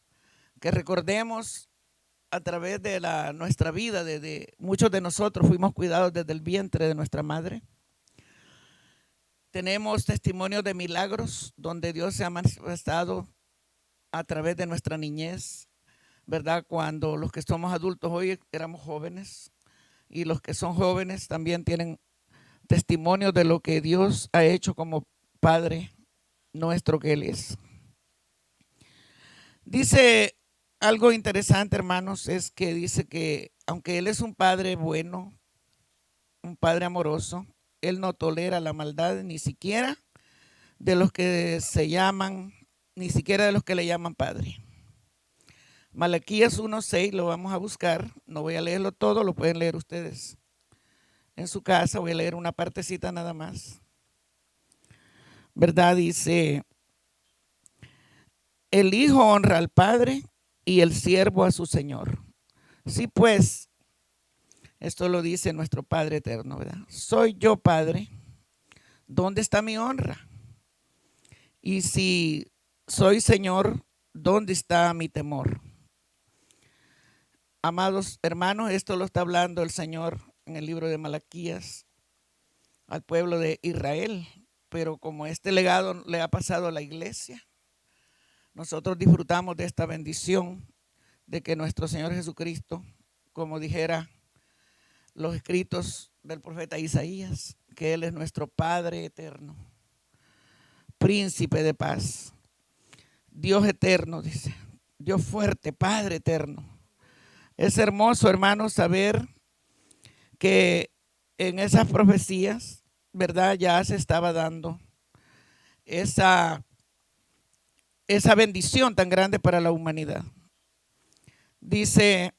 S9: que recordemos a través de nuestra vida, muchos de nosotros fuimos cuidados desde el vientre de nuestra madre. Tenemos testimonios de milagros donde Dios se ha manifestado a través de nuestra niñez, ¿verdad? Cuando los que somos adultos hoy éramos jóvenes, y los que son jóvenes también tienen testimonio de lo que Dios ha hecho como Padre nuestro que Él es. Dice algo interesante, hermanos, es que dice que aunque Él es un Padre bueno, un Padre amoroso, Él no tolera la maldad ni siquiera de los que le llaman Padre. Malaquías 1:6 lo vamos a buscar, no voy a leerlo todo, lo pueden leer ustedes en su casa, voy a leer una partecita nada más. ¿Verdad? Dice, el hijo honra al padre y el siervo a su señor. Sí, pues, esto lo dice nuestro Padre eterno, ¿verdad? Soy yo Padre, ¿dónde está mi honra? Y si soy Señor, ¿dónde está mi temor? Amados hermanos, esto lo está hablando el Señor en el libro de Malaquías al pueblo de Israel, pero como este legado le ha pasado a la iglesia, nosotros disfrutamos de esta bendición de que nuestro Señor Jesucristo, como dijera los escritos del profeta Isaías, que Él es nuestro Padre eterno, príncipe de paz, Dios eterno, dice, Dios fuerte, Padre eterno. Es hermoso, hermanos, saber que en esas profecías, ¿verdad? Ya se estaba dando esa bendición tan grande para la humanidad. Dice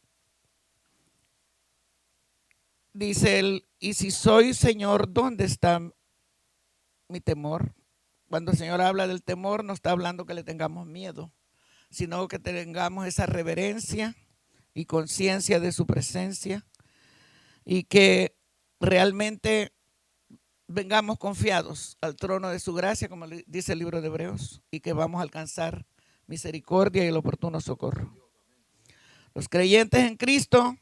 S9: él, y si soy Señor, ¿dónde está mi temor? Cuando el Señor habla del temor, no está hablando que le tengamos miedo, sino que tengamos esa reverencia y conciencia de su presencia y que realmente vengamos confiados al trono de su gracia, como dice el libro de Hebreos, y que vamos a alcanzar misericordia y el oportuno socorro. Los creyentes en Cristo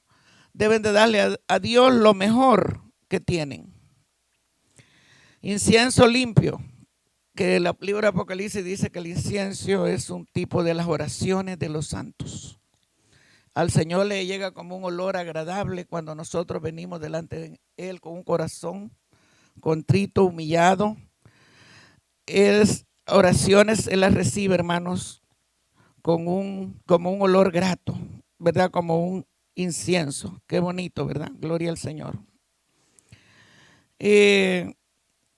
S9: deben de darle a Dios lo mejor que tienen. Incienso limpio, que el libro de Apocalipsis dice que el incienso es un tipo de las oraciones de los santos. Al Señor le llega como un olor agradable cuando nosotros venimos delante de Él con un corazón contrito, humillado. Oraciones Él las recibe, hermanos, como un olor grato, ¿verdad? Como un incienso. Qué bonito, ¿verdad? Gloria al Señor.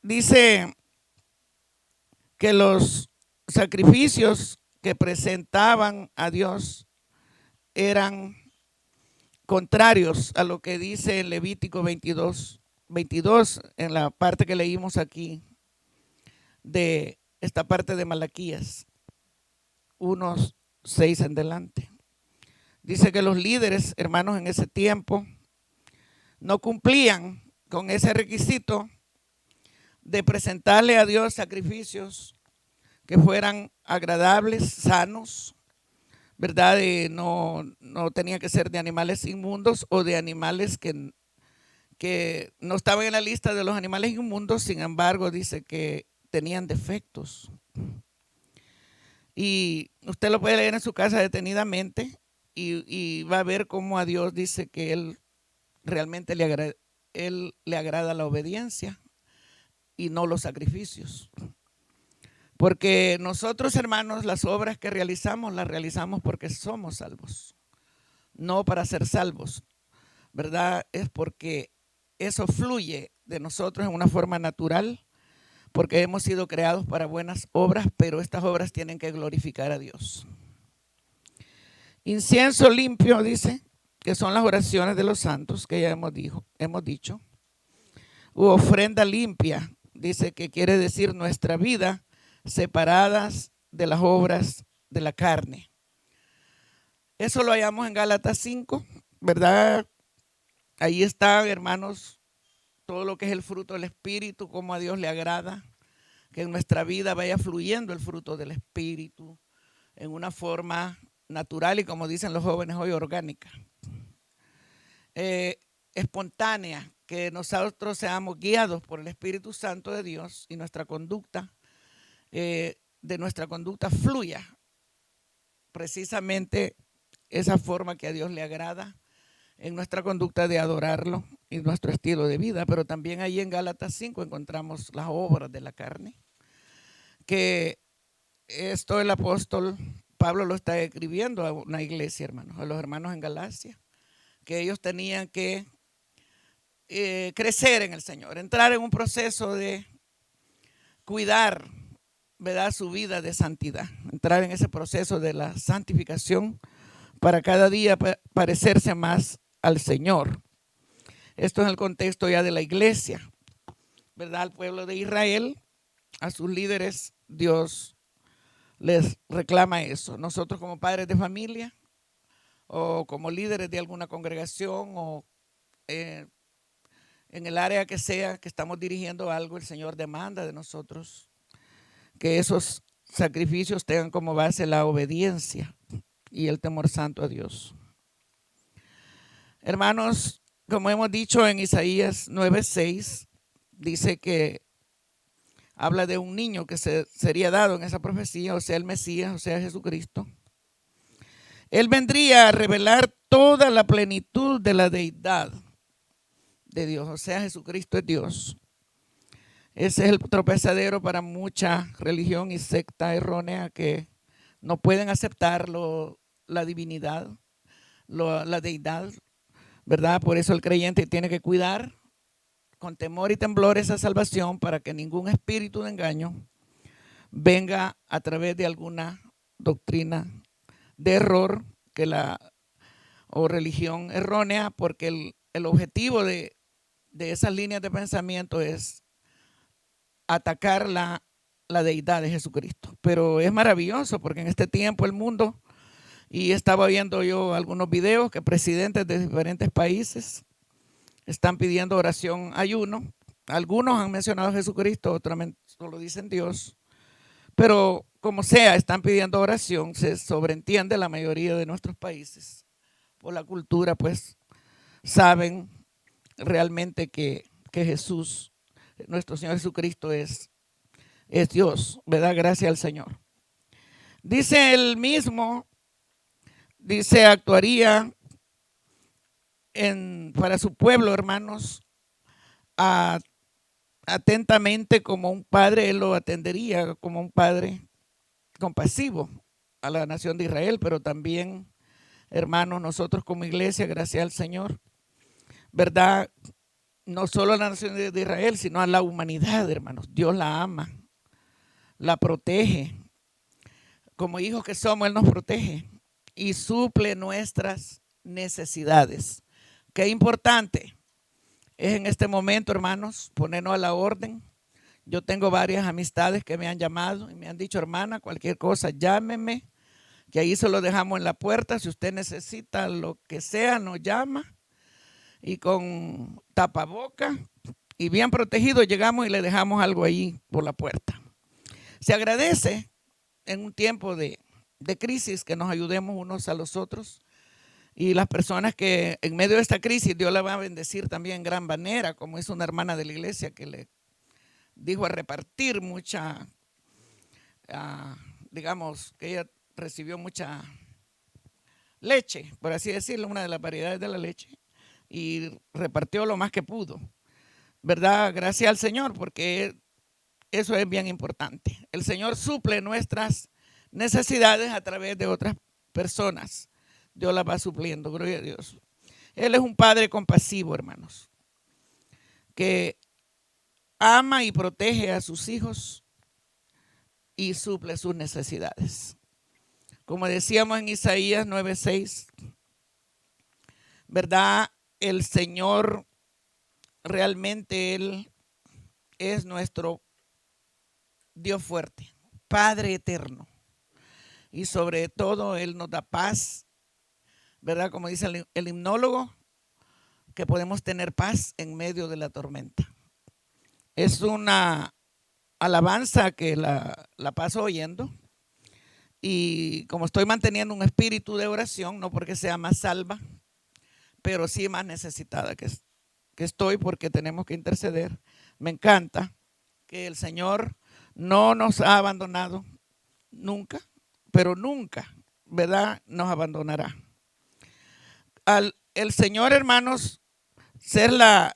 S9: Dice que los sacrificios que presentaban a Dios eran contrarios a lo que dice Levítico 22 en la parte que leímos aquí de esta parte de Malaquías 1:6 en adelante. Dice que los líderes, hermanos, en ese tiempo no cumplían con ese requisito de presentarle a Dios sacrificios que fueran agradables, sanos, ¿verdad? No tenía que ser de animales inmundos o de animales que no estaban en la lista de los animales inmundos, sin embargo, dice que tenían defectos. Y usted lo puede leer en su casa detenidamente y va a ver cómo a Dios dice que Él realmente le agrada la obediencia y no los sacrificios. Porque nosotros, hermanos, las obras que realizamos, las realizamos porque somos salvos, no para ser salvos, ¿verdad? Es porque eso fluye de nosotros en una forma natural, porque hemos sido creados para buenas obras, pero estas obras tienen que glorificar a Dios. Incienso limpio, dice, que son las oraciones de los santos, que ya hemos dicho. U ofrenda limpia, dice que quiere decir nuestra vida separadas de las obras de la carne. Eso lo hallamos en Gálatas 5, ¿verdad? Ahí está, hermanos, todo lo que es el fruto del Espíritu, cómo a Dios le agrada que en nuestra vida vaya fluyendo el fruto del Espíritu en una forma natural y, como dicen los jóvenes hoy, orgánica, espontánea, que nosotros seamos guiados por el Espíritu Santo de Dios y nuestra conducta, de nuestra conducta fluya precisamente esa forma que a Dios le agrada en nuestra conducta de adorarlo y nuestro estilo de vida. Pero también ahí en Gálatas 5 encontramos las obras de la carne, que esto el apóstol Pablo lo está escribiendo a una iglesia, hermanos, a los hermanos en Galacia, que ellos tenían que crecer en el Señor, entrar en un proceso de cuidar, ¿verdad?, su vida de santidad, entrar en ese proceso de la santificación para cada día parecerse más al Señor. Esto es el contexto ya de la iglesia, ¿verdad? Al pueblo de Israel, a sus líderes, Dios les reclama eso. Nosotros como padres de familia o como líderes de alguna congregación o en el área que sea que estamos dirigiendo algo, el Señor demanda de nosotros que esos sacrificios tengan como base la obediencia y el temor santo a Dios. Hermanos, como hemos dicho en Isaías 9:6, dice que habla de un niño que sería dado en esa profecía, o sea, el Mesías, o sea, Jesucristo. Él vendría a revelar toda la plenitud de la deidad de Dios, o sea, Jesucristo es Dios. Ese es el tropezadero para mucha religión y secta errónea que no pueden aceptar la divinidad, la deidad, ¿verdad? Por eso el creyente tiene que cuidar con temor y temblor esa salvación para que ningún espíritu de engaño venga a través de alguna doctrina de error o religión errónea, porque el objetivo de esas líneas de pensamiento es atacar la deidad de Jesucristo. Pero es maravilloso porque en este tiempo el mundo, y estaba viendo yo algunos videos que presidentes de diferentes países están pidiendo oración, ayuno. Algunos han mencionado a Jesucristo, otros solo dicen Dios. Pero como sea, están pidiendo oración. Se sobreentiende la mayoría de nuestros países. Por la cultura, pues, saben realmente que Jesús, nuestro Señor Jesucristo, es Dios, ¿verdad? Gracias al Señor. Dice él mismo, actuaría para su pueblo, hermanos, atentamente como un padre. Él lo atendería como un padre compasivo a la nación de Israel, pero también, hermanos, nosotros como iglesia, gracias al Señor, ¿verdad? No solo a la nación de Israel, sino a la humanidad, hermanos. Dios la ama, la protege. Como hijos que somos, Él nos protege y suple nuestras necesidades. Qué importante es en este momento, hermanos, ponernos a la orden. Yo tengo varias amistades que me han llamado y me han dicho, hermana, cualquier cosa, llámeme, que ahí se lo dejamos en la puerta. Si usted necesita lo que sea, nos llama. Y con tapaboca y bien protegido llegamos y le dejamos algo ahí por la puerta. Se agradece en un tiempo de crisis que nos ayudemos unos a los otros. Y las personas que en medio de esta crisis Dios la va a bendecir también en gran manera, como es una hermana de la iglesia que le dijo a repartir mucha, digamos que ella recibió mucha leche, por así decirlo, una de las variedades de la leche, y repartió lo más que pudo, ¿verdad? Gracias al Señor, porque eso es bien importante. El Señor suple nuestras necesidades a través de otras personas. Dios las va supliendo, gloria a Dios. Él es un padre compasivo, hermanos, que ama y protege a sus hijos y suple sus necesidades. Como decíamos en Isaías 9:6, ¿verdad? El Señor realmente Él es nuestro Dios fuerte, Padre eterno. Y sobre todo Él nos da paz, ¿verdad? Como dice el himnólogo, que podemos tener paz en medio de la tormenta. Es una alabanza que la paso oyendo. Y como estoy manteniendo un espíritu de oración, no porque sea más salva, pero sí más necesitada que estoy, porque tenemos que interceder. Me encanta que el Señor no nos ha abandonado nunca, pero nunca, ¿verdad?, nos abandonará. El Señor, hermanos, ser la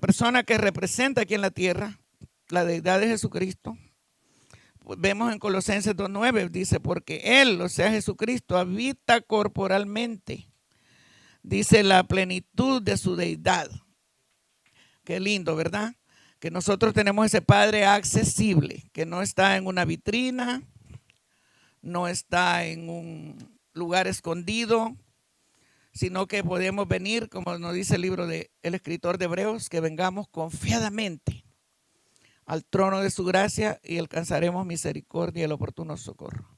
S9: persona que representa aquí en la tierra, la deidad de Jesucristo. Vemos en Colosenses 2:9, dice, porque Él, o sea Jesucristo, habita corporalmente, dice, la plenitud de su deidad. Qué lindo, ¿verdad? Que nosotros tenemos ese Padre accesible, que no está en una vitrina, no está en un lugar escondido, sino que podemos venir, como nos dice el libro del escritor de Hebreos, que vengamos confiadamente al trono de su gracia y alcanzaremos misericordia y el oportuno socorro.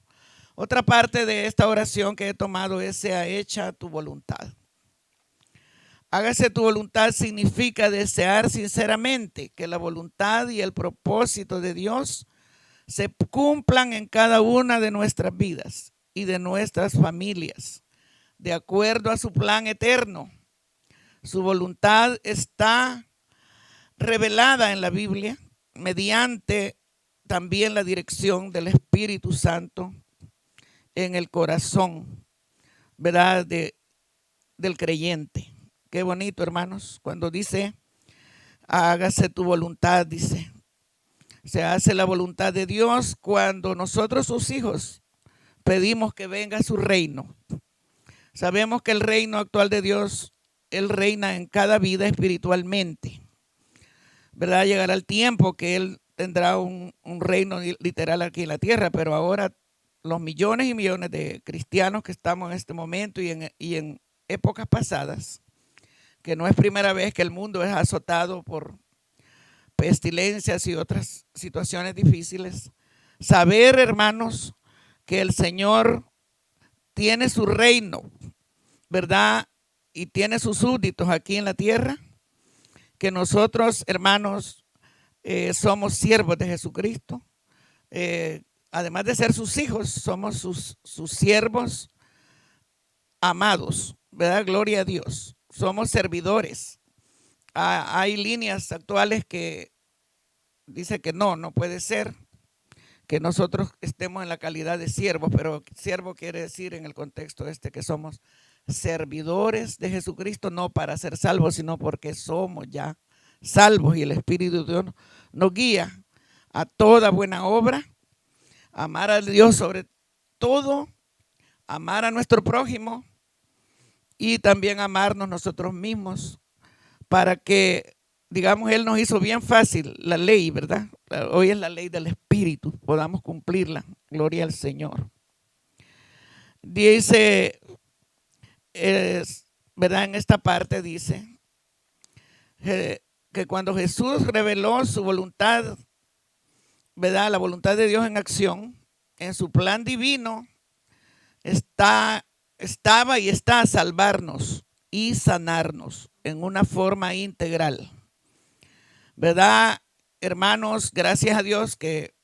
S9: Otra parte de esta oración que he tomado es: sea hecha tu voluntad. Hágase tu voluntad significa desear sinceramente que la voluntad y el propósito de Dios se cumplan en cada una de nuestras vidas y de nuestras familias, de acuerdo a su plan eterno. Su voluntad está revelada en la Biblia mediante también la dirección del Espíritu Santo en el corazón, ¿verdad?, del creyente. Qué bonito, hermanos, cuando dice hágase tu voluntad, dice, Se hace la voluntad de Dios cuando nosotros, sus hijos, pedimos que venga su reino. Sabemos que el reino actual de Dios, Él reina en cada vida espiritualmente, ¿verdad? Llegará el tiempo que Él tendrá un reino literal aquí en la tierra, pero ahora los millones y millones de cristianos que estamos en este momento y en épocas pasadas, que no es primera vez que el mundo es azotado por pestilencias y otras situaciones difíciles, saber, hermanos, que el Señor tiene su reino, ¿verdad? Y tiene sus súbditos aquí en la tierra, que nosotros, hermanos, somos siervos de Jesucristo. Además de ser sus hijos, somos sus siervos amados, ¿verdad? Gloria a Dios. Somos servidores. Hay líneas actuales que dice que no puede ser que nosotros estemos en la calidad de siervos, pero siervo quiere decir en el contexto que somos servidores de Jesucristo, no para ser salvos, sino porque somos ya salvos y el Espíritu de Dios nos guía a toda buena obra, amar a Dios sobre todo, amar a nuestro prójimo y también amarnos nosotros mismos para que, digamos, Él nos hizo bien fácil la ley, ¿verdad? Hoy es la ley del Espíritu, podamos cumplirla. Gloria al Señor. Dice, ¿verdad? En esta parte dice que cuando Jesús reveló su voluntad, ¿verdad? La voluntad de Dios en acción, en su plan divino, estaba y está a salvarnos y sanarnos en una forma integral. ¿Verdad, hermanos? Gracias a Dios que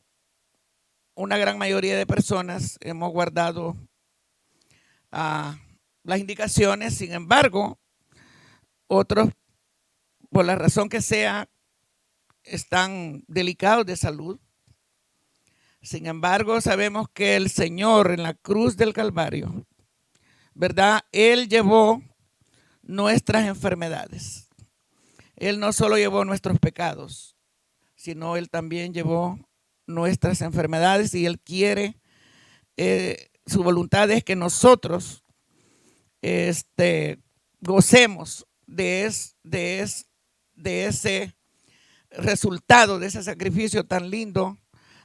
S9: una gran mayoría de personas hemos guardado las indicaciones. Sin embargo, otros, por la razón que sea, están delicados de salud. Sin embargo, sabemos que el Señor en la cruz del Calvario, ¿verdad? Él llevó nuestras enfermedades. Él no solo llevó nuestros pecados, sino Él también llevó nuestras enfermedades y Él quiere, su voluntad es que nosotros gocemos de ese resultado, de ese sacrificio tan lindo,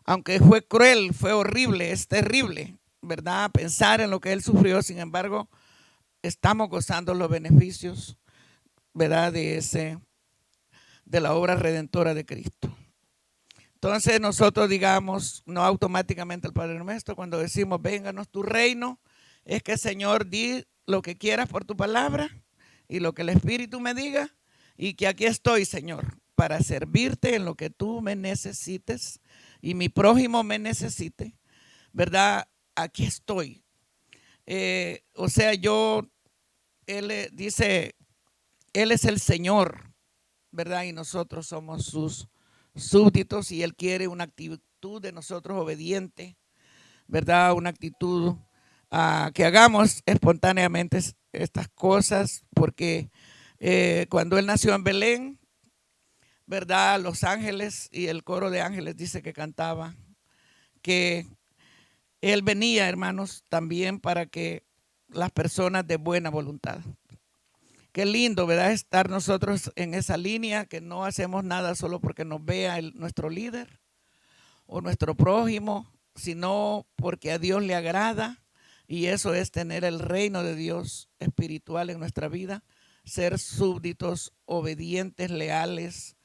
S9: aunque fue cruel, fue horrible, es terrible, ¿verdad? Pensar en lo que Él sufrió, sin embargo, estamos gozando los beneficios, ¿verdad? De la obra redentora de Cristo. Entonces nosotros digamos, no automáticamente el Padre Nuestro, cuando decimos, vénganos tu reino, es que Señor, di lo que quieras por tu palabra y lo que el Espíritu me diga, y que aquí estoy, Señor, para servirte en lo que tú me necesites y mi prójimo me necesite, ¿verdad? Aquí estoy. O sea, Él dice, Él es el Señor, ¿verdad? Y nosotros somos sus súbditos y Él quiere una actitud de nosotros obediente, ¿verdad? Una actitud que hagamos espontáneamente estas cosas, porque cuando Él nació en Belén, ¿verdad? Los ángeles y el coro de ángeles dice que cantaba que Él venía, hermanos, también para que las personas de buena voluntad. Qué lindo, ¿verdad? Estar nosotros en esa línea, que no hacemos nada solo porque nos vea nuestro líder o nuestro prójimo, sino porque a Dios le agrada, y eso es tener el reino de Dios espiritual en nuestra vida, ser súbditos, obedientes, leales,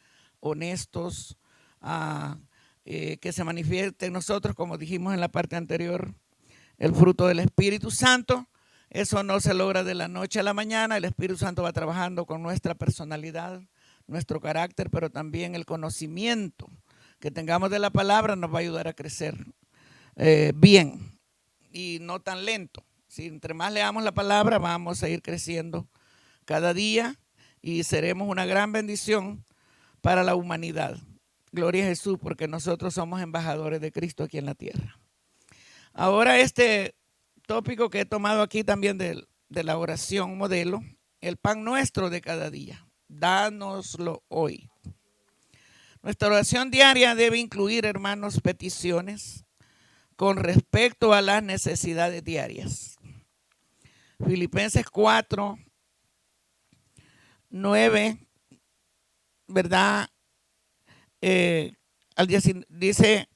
S9: honestos, que se manifieste en nosotros, como dijimos en la parte anterior, el fruto del Espíritu Santo. Eso no se logra de la noche a la mañana. El Espíritu Santo va trabajando con nuestra personalidad, nuestro carácter, pero también el conocimiento que tengamos de la palabra nos va a ayudar a crecer bien y no tan lento. Si entre más leamos la palabra, vamos a ir creciendo cada día y seremos una gran bendición para la humanidad. Gloria a Jesús, porque nosotros somos embajadores de Cristo aquí en la tierra. Ahora este tópico que he tomado aquí también de la oración modelo, el pan nuestro de cada día, dánoslo hoy. Nuestra oración diaria debe incluir, hermanos, peticiones con respecto a las necesidades diarias. Filipenses 4, 9, ¿verdad? Dice,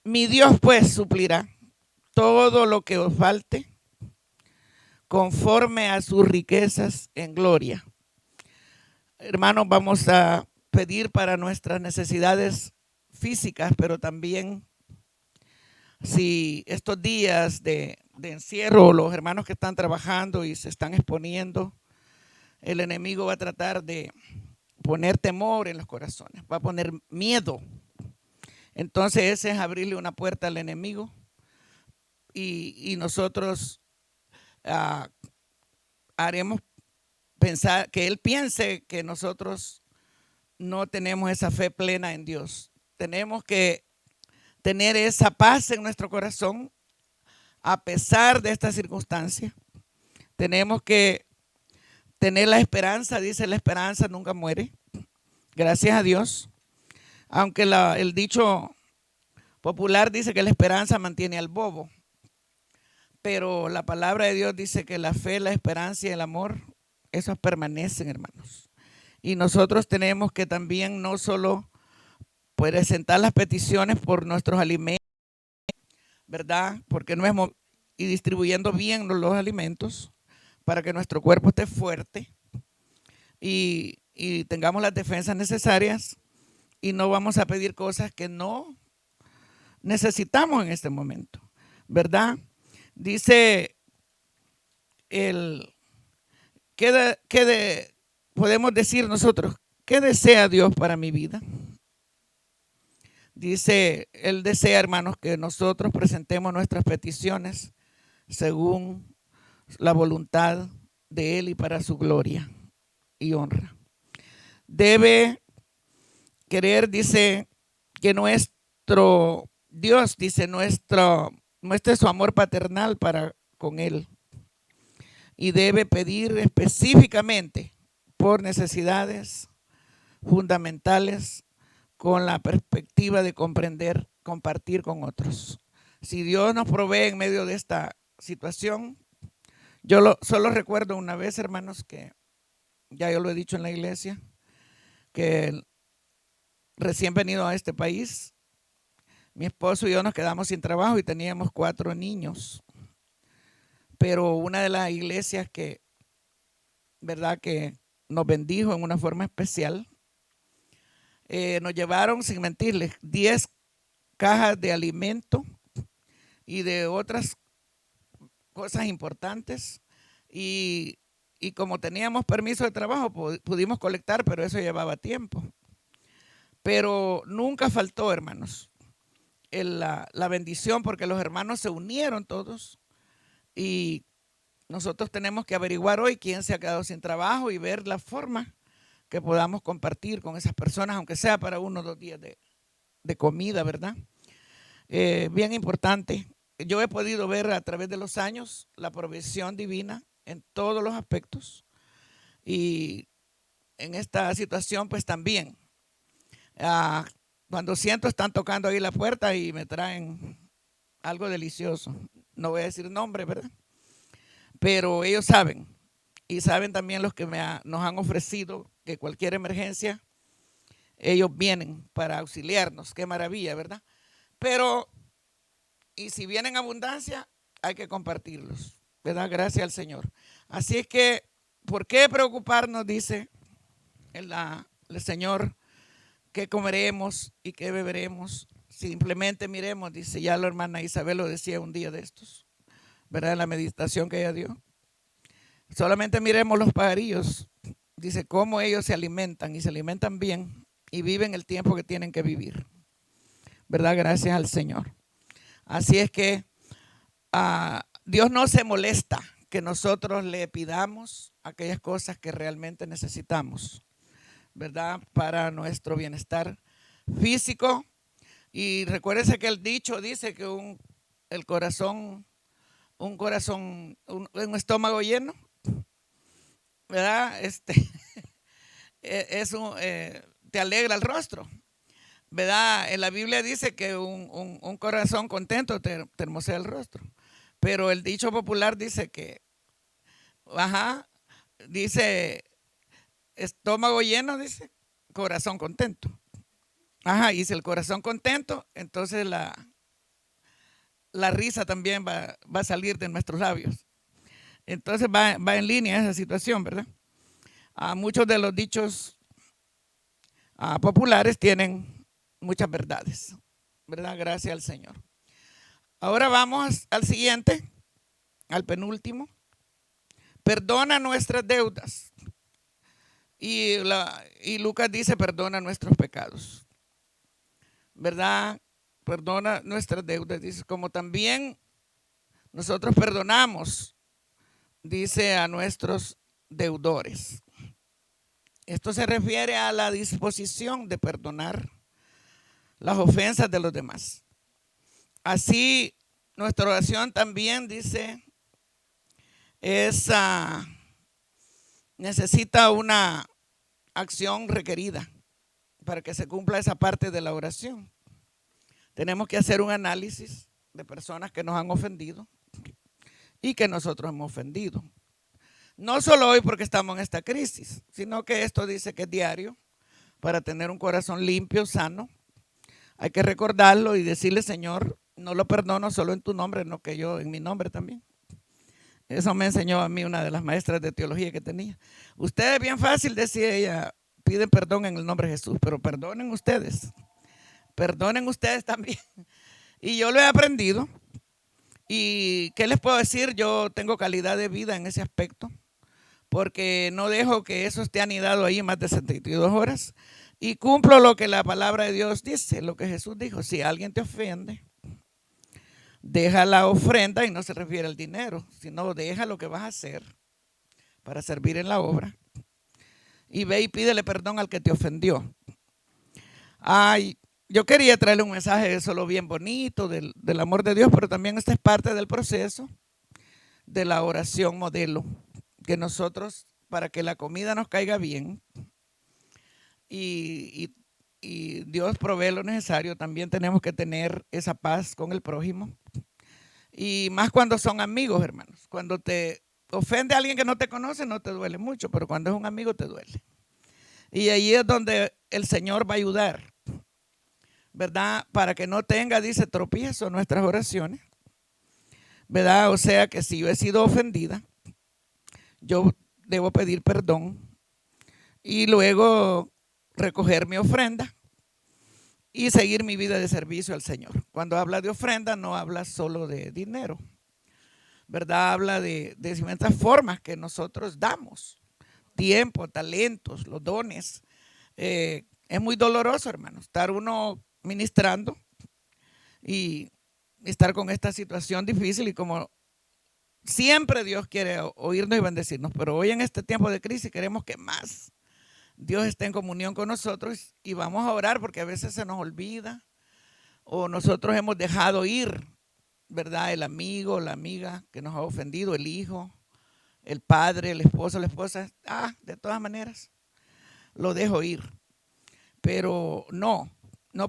S9: mi Dios pues suplirá todo lo que os falte conforme a sus riquezas en gloria. Hermanos, vamos a pedir para nuestras necesidades físicas, pero también si estos días de encierro, los hermanos que están trabajando y se están exponiendo, el enemigo va a tratar de poner temor en los corazones, va a poner miedo. Entonces ese es abrirle una puerta al enemigo y nosotros haremos pensar que él piense que nosotros no tenemos esa fe plena en Dios. Tenemos que tener esa paz en nuestro corazón a pesar de esta circunstancia. Tenemos que tener la esperanza, dice la esperanza nunca muere. Gracias a Dios. Aunque el dicho popular dice que la esperanza mantiene al bobo. Pero la palabra de Dios dice que la fe, la esperanza y el amor, esos permanecen, hermanos. Y nosotros tenemos que también no solo presentar las peticiones por nuestros alimentos, ¿verdad? Porque no es y distribuyendo bien los alimentos para que nuestro cuerpo esté fuerte y tengamos las defensas necesarias y no vamos a pedir cosas que no necesitamos en este momento, ¿verdad? Dice podemos decir nosotros, ¿qué desea Dios para mi vida? Dice, Él desea, hermanos, que nosotros presentemos nuestras peticiones según la voluntad de Él y para su gloria y honra. Debe querer, dice, que nuestro Dios, dice, muestre su amor paternal para con Él. Y debe pedir específicamente por necesidades fundamentales con la perspectiva de comprender, compartir con otros. Si Dios nos provee en medio de esta situación, solo recuerdo una vez, hermanos, que ya yo lo he dicho en la iglesia, que recién venido a este país, mi esposo y yo nos quedamos sin trabajo y teníamos 4 niños. Pero una de las iglesias que, ¿verdad?, que nos bendijo en una forma especial, nos llevaron, sin mentirles, 10 cajas de alimento y de otras cosas importantes. Y como teníamos permiso de trabajo, pudimos colectar, pero eso llevaba tiempo. Pero nunca faltó, hermanos, la bendición, porque los hermanos se unieron todos y nosotros tenemos que averiguar hoy quién se ha quedado sin trabajo y ver la forma que podamos compartir con esas personas, aunque sea para 1 o 2 días de comida, ¿verdad? Bien importante. Yo he podido ver a través de los años la provisión divina en todos los aspectos y en esta situación pues también. Cuando siento están tocando ahí la puerta y me traen algo delicioso. No voy a decir nombre, ¿verdad? Pero ellos saben y saben también los que nos han ofrecido que cualquier emergencia, ellos vienen para auxiliarnos. Qué maravilla, ¿verdad? Pero, y si vienen en abundancia, hay que compartirlos, ¿verdad? Gracias al Señor. Así es que, ¿por qué preocuparnos? Dice el Señor, ¿qué comeremos y qué beberemos? Simplemente miremos, dice, ya la hermana Isabel lo decía un día de estos, ¿verdad? En la meditación que ella dio. Solamente miremos los pajarillos, dice, cómo ellos se alimentan y se alimentan bien y viven el tiempo que tienen que vivir, ¿verdad? Gracias al Señor. Así es que Dios no se molesta que nosotros le pidamos aquellas cosas que realmente necesitamos, ¿verdad? Para nuestro bienestar físico. Y recuérdese que el dicho dice que un estómago lleno, ¿verdad? te alegra el rostro, ¿verdad? En la Biblia dice que un corazón contento te hermosea el rostro. Pero el dicho popular dice que, dice, estómago lleno, dice, corazón contento. Y si el corazón contento, entonces la risa también va a salir de nuestros labios. Entonces va en línea esa situación, ¿verdad? Muchos de los dichos populares tienen muchas verdades, ¿verdad? Gracias al Señor. Ahora vamos al siguiente, al penúltimo. Perdona nuestras deudas. Y Lucas dice, perdona nuestros pecados, ¿verdad? Perdona nuestras deudas, dice, como también nosotros perdonamos, dice, a nuestros deudores. Esto se refiere a la disposición de perdonar las ofensas de los demás. Así, nuestra oración también, dice, necesita una acción requerida para que se cumpla esa parte de la oración. Tenemos que hacer un análisis de personas que nos han ofendido y que nosotros hemos ofendido. No solo hoy porque estamos en esta crisis, sino que esto dice que es diario. Para tener un corazón limpio, sano, hay que recordarlo y decirle, Señor, no lo perdono solo en tu nombre, no que yo en mi nombre también. Eso me enseñó a mí una de las maestras de teología que tenía. Ustedes, bien fácil, decía ella, piden perdón en el nombre de Jesús, pero perdonen ustedes también. Y yo lo he aprendido. ¿Y qué les puedo decir? Yo tengo calidad de vida en ese aspecto, porque no dejo que eso esté anidado ahí más de 72 horas y cumplo lo que la palabra de Dios dice, lo que Jesús dijo. Si alguien te ofende, deja la ofrenda, y no se refiere al dinero, sino deja lo que vas a hacer para servir en la obra y ve y pídele perdón al que te ofendió. Yo quería traerle un mensaje solo bien bonito del amor de Dios, pero también esta es parte del proceso de la oración modelo, que nosotros, para que la comida nos caiga bien y Dios provee lo necesario, también tenemos que tener esa paz con el prójimo. Y más cuando son amigos, hermanos. Cuando te ofende a alguien que no te conoce, no te duele mucho, pero cuando es un amigo te duele. Y ahí es donde el Señor va a ayudar, ¿verdad? Para que no tenga, dice, tropiezo nuestras oraciones, ¿verdad? O sea que si yo he sido ofendida, yo debo pedir perdón y luego recoger mi ofrenda y seguir mi vida de servicio al Señor. Cuando habla de ofrenda, no habla solo de dinero, ¿verdad? Habla de diversas formas que nosotros damos. Tiempo, talentos, los dones. Es muy doloroso, hermano, estar uno ministrando y estar con esta situación difícil, y como siempre Dios quiere oírnos y bendecirnos, pero hoy en este tiempo de crisis queremos que más Dios esté en comunión con nosotros y vamos a orar, porque a veces se nos olvida o nosotros hemos dejado ir, ¿verdad? El amigo, la amiga que nos ha ofendido, el hijo, el padre, el esposo, la esposa. De todas maneras, lo dejo ir. Pero no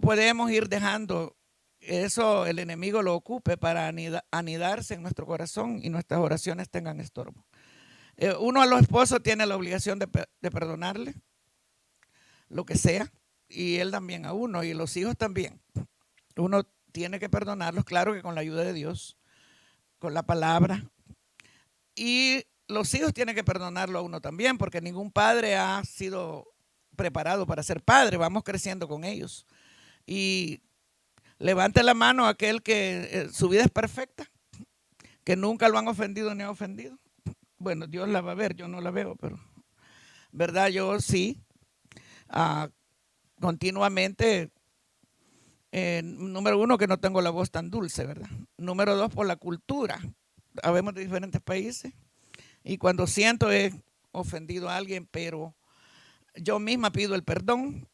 S9: podemos ir dejando eso, el enemigo lo ocupe para anidarse en nuestro corazón y nuestras oraciones tengan estorbo. Uno a los esposos tiene la obligación de perdonarle lo que sea, y él también a uno, y los hijos también. Uno tiene que perdonarlos, claro que con la ayuda de Dios, con la palabra. Y los hijos tienen que perdonarlo a uno también, porque ningún padre ha sido preparado para ser padre. Vamos creciendo con ellos. Y levante la mano aquel que su vida es perfecta, que nunca lo han ofendido ni ha ofendido. Bueno, Dios la va a ver, yo no la veo, pero ¿verdad? Yo sí. Continuamente, número uno, que no tengo la voz tan dulce, ¿verdad? Número dos, por la cultura. Habemos de diferentes países y cuando siento he ofendido a alguien, pero yo misma pido el perdón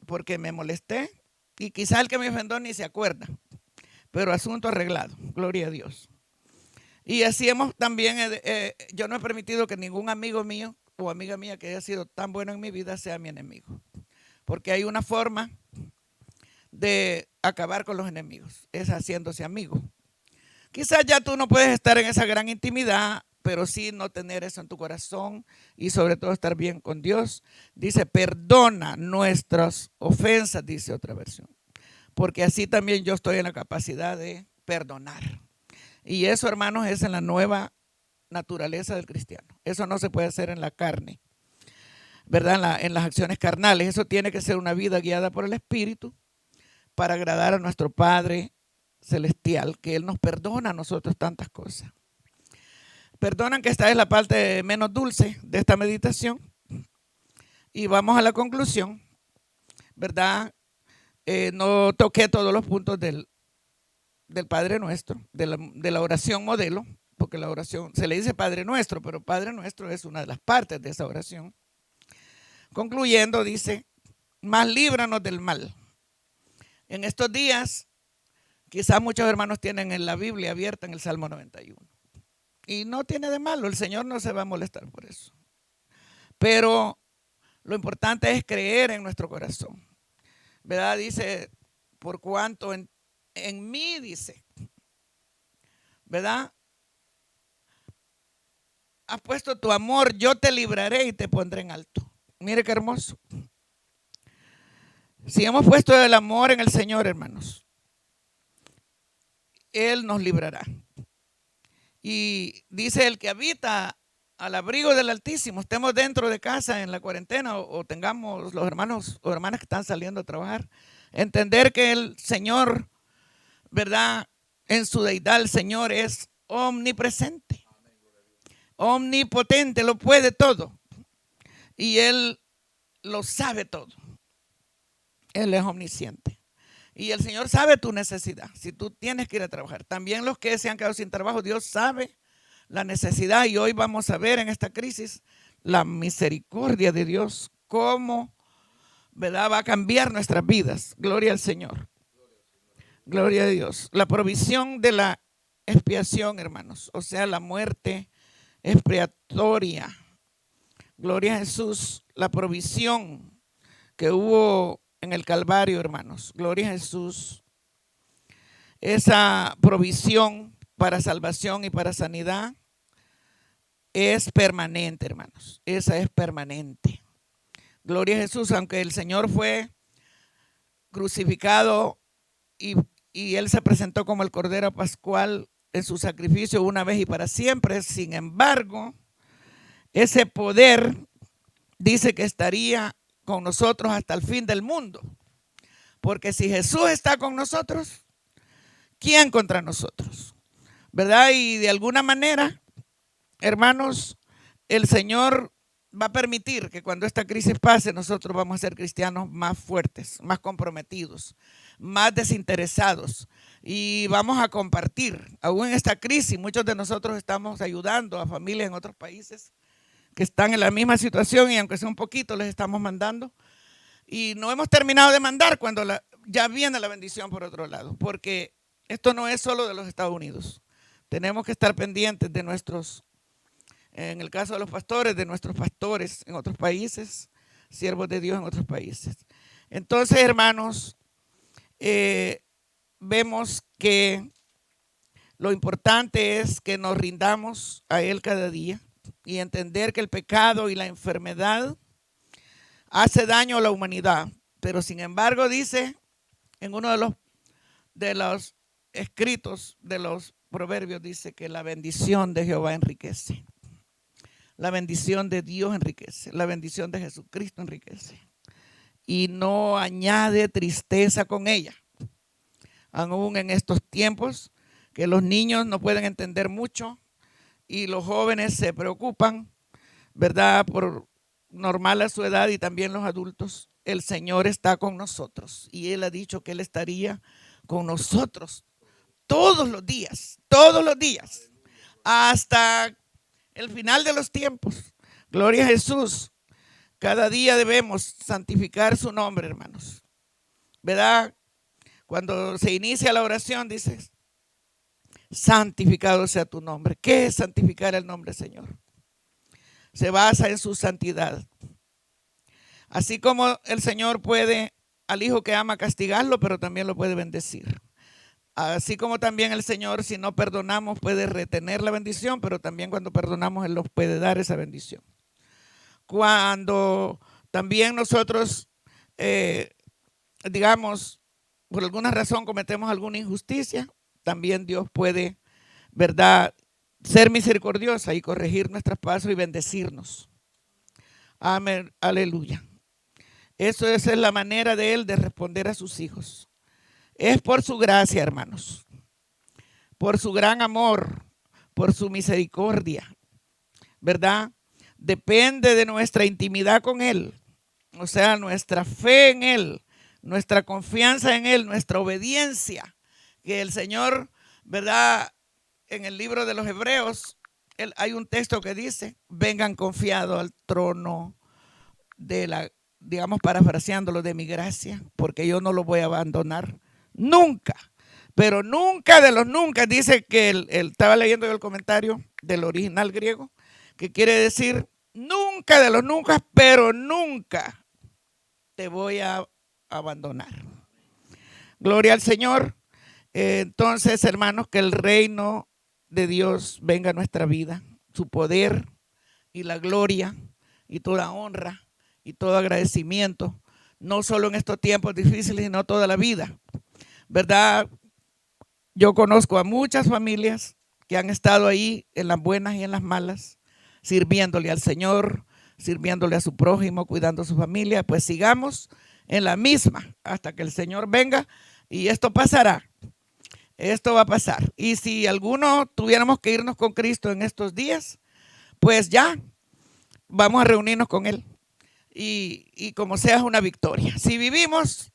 S9: porque me molesté y quizá el que me ofendió ni se acuerda, pero asunto arreglado, gloria a Dios. Y así hemos también, yo no he permitido que ningún amigo mío o amiga mía que haya sido tan bueno en mi vida sea mi enemigo. porque hay una forma de acabar con los enemigos, es haciéndose amigo. Quizás ya tú no puedes estar en esa gran intimidad, pero sí no tener eso en tu corazón y sobre todo estar bien con Dios. Dice, perdona nuestras ofensas, dice otra versión, porque así también yo estoy en la capacidad de perdonar. Y eso, hermanos, es en la nueva naturaleza del cristiano. Eso no se puede hacer en la carne, ¿verdad? En las acciones carnales. Eso tiene que ser una vida guiada por el Espíritu para agradar a nuestro Padre Celestial, que Él nos perdona a nosotros tantas cosas. Perdonan que esta es la parte menos dulce de esta meditación. Y vamos a la conclusión, ¿verdad? No toqué todos los puntos del Padre Nuestro, de la oración modelo, porque la oración se le dice Padre Nuestro, pero Padre Nuestro es una de las partes de esa oración. Concluyendo, dice, mas líbranos del mal. En estos días, quizás muchos hermanos tienen en la Biblia abierta en el Salmo 91. Y no tiene de malo, el Señor no se va a molestar por eso. Pero lo importante es creer en nuestro corazón. ¿Verdad? Dice, por cuanto en mí, dice, ¿verdad? Has puesto tu amor, yo te libraré y te pondré en alto. Mire qué hermoso. Si hemos puesto el amor en el Señor, hermanos, Él nos librará. Y dice, el que habita al abrigo del Altísimo, estemos dentro de casa en la cuarentena o tengamos los hermanos o hermanas que están saliendo a trabajar, entender que el Señor, ¿verdad? En su deidad el Señor es omnipresente, omnipotente, lo puede todo. Y Él lo sabe todo. Él es omnisciente. Y el Señor sabe tu necesidad, si tú tienes que ir a trabajar. También los que se han quedado sin trabajo, Dios sabe la necesidad. Y hoy vamos a ver en esta crisis la misericordia de Dios, cómo, ¿verdad?, va a cambiar nuestras vidas. Gloria al Señor. Gloria a Dios. La provisión de la expiación, hermanos, o sea, la muerte expiatoria. Gloria a Jesús. La provisión que hubo en el Calvario, hermanos. Gloria a Jesús. Esa provisión para salvación y para sanidad es permanente, hermanos. Esa es permanente. Gloria a Jesús, aunque el Señor fue crucificado y Él se presentó como el Cordero Pascual en su sacrificio una vez y para siempre. Sin embargo, ese poder dice que estaría con nosotros hasta el fin del mundo. Porque si Jesús está con nosotros, ¿quién contra nosotros? ¿Verdad? Y de alguna manera, hermanos, el Señor va a permitir que cuando esta crisis pase, nosotros vamos a ser cristianos más fuertes, más comprometidos, más desinteresados. Y vamos a compartir. Aún en esta crisis, muchos de nosotros estamos ayudando a familias en otros países que están en la misma situación y aunque sea un poquito les estamos mandando. Y no hemos terminado de mandar cuando ya viene la bendición por otro lado, porque esto no es solo de los Estados Unidos. Tenemos que estar pendientes de nuestros, en el caso de los pastores, de nuestros pastores en otros países, siervos de Dios en otros países. Entonces, hermanos, vemos que lo importante es que nos rindamos a Él cada día y entender que el pecado y la enfermedad hace daño a la humanidad. Pero sin embargo dice en uno de los escritos de los proverbios, dice que la bendición de Jehová enriquece. La bendición de Dios enriquece. La bendición de Jesucristo enriquece. Y no añade tristeza con ella. Aún en estos tiempos que los niños no pueden entender mucho y los jóvenes se preocupan, ¿verdad?, por normal a su edad y también los adultos, el Señor está con nosotros y Él ha dicho que Él estaría con nosotros todos los días, hasta el final de los tiempos. Gloria a Jesús. Cada día debemos santificar su nombre, hermanos. ¿Verdad? Cuando se inicia la oración dice, santificado sea tu nombre. ¿Qué es santificar el nombre, Señor? Se basa en su santidad. Así como el Señor puede al hijo que ama castigarlo, pero también lo puede bendecir. Así como también el Señor, si no perdonamos, puede retener la bendición, pero también cuando perdonamos, Él nos puede dar esa bendición. Cuando también nosotros, digamos, por alguna razón cometemos alguna injusticia, también Dios puede, ¿verdad?, ser misericordiosa y corregir nuestros pasos y bendecirnos. Amén, aleluya. Esa es la manera de Él de responder a sus hijos. Es por su gracia, hermanos, por su gran amor, por su misericordia, ¿verdad? Depende de nuestra intimidad con Él, o sea, nuestra fe en Él, nuestra confianza en Él, nuestra obediencia, que el Señor, ¿verdad? En el libro de los Hebreos, hay un texto que dice, vengan confiados al trono de la, digamos, parafraseándolo, de mi gracia, porque yo no lo voy a abandonar nunca. Pero nunca de los nunca, dice que estaba leyendo yo el comentario del original griego, que quiere decir nunca de los nunca, pero nunca te voy a abandonar. Gloria al Señor. Entonces, hermanos, que el reino de Dios venga a nuestra vida, su poder y la gloria y toda honra y todo agradecimiento, no solo en estos tiempos difíciles, sino toda la vida, ¿verdad? Yo conozco a muchas familias que han estado ahí en las buenas y en las malas, sirviéndole al Señor, sirviéndole a su prójimo, cuidando a su familia. Pues sigamos en la misma hasta que el Señor venga y esto pasará. Esto va a pasar. Y si alguno tuviéramos que irnos con Cristo en estos días, pues ya vamos a reunirnos con Él. Y como sea, es una victoria. Si vivimos,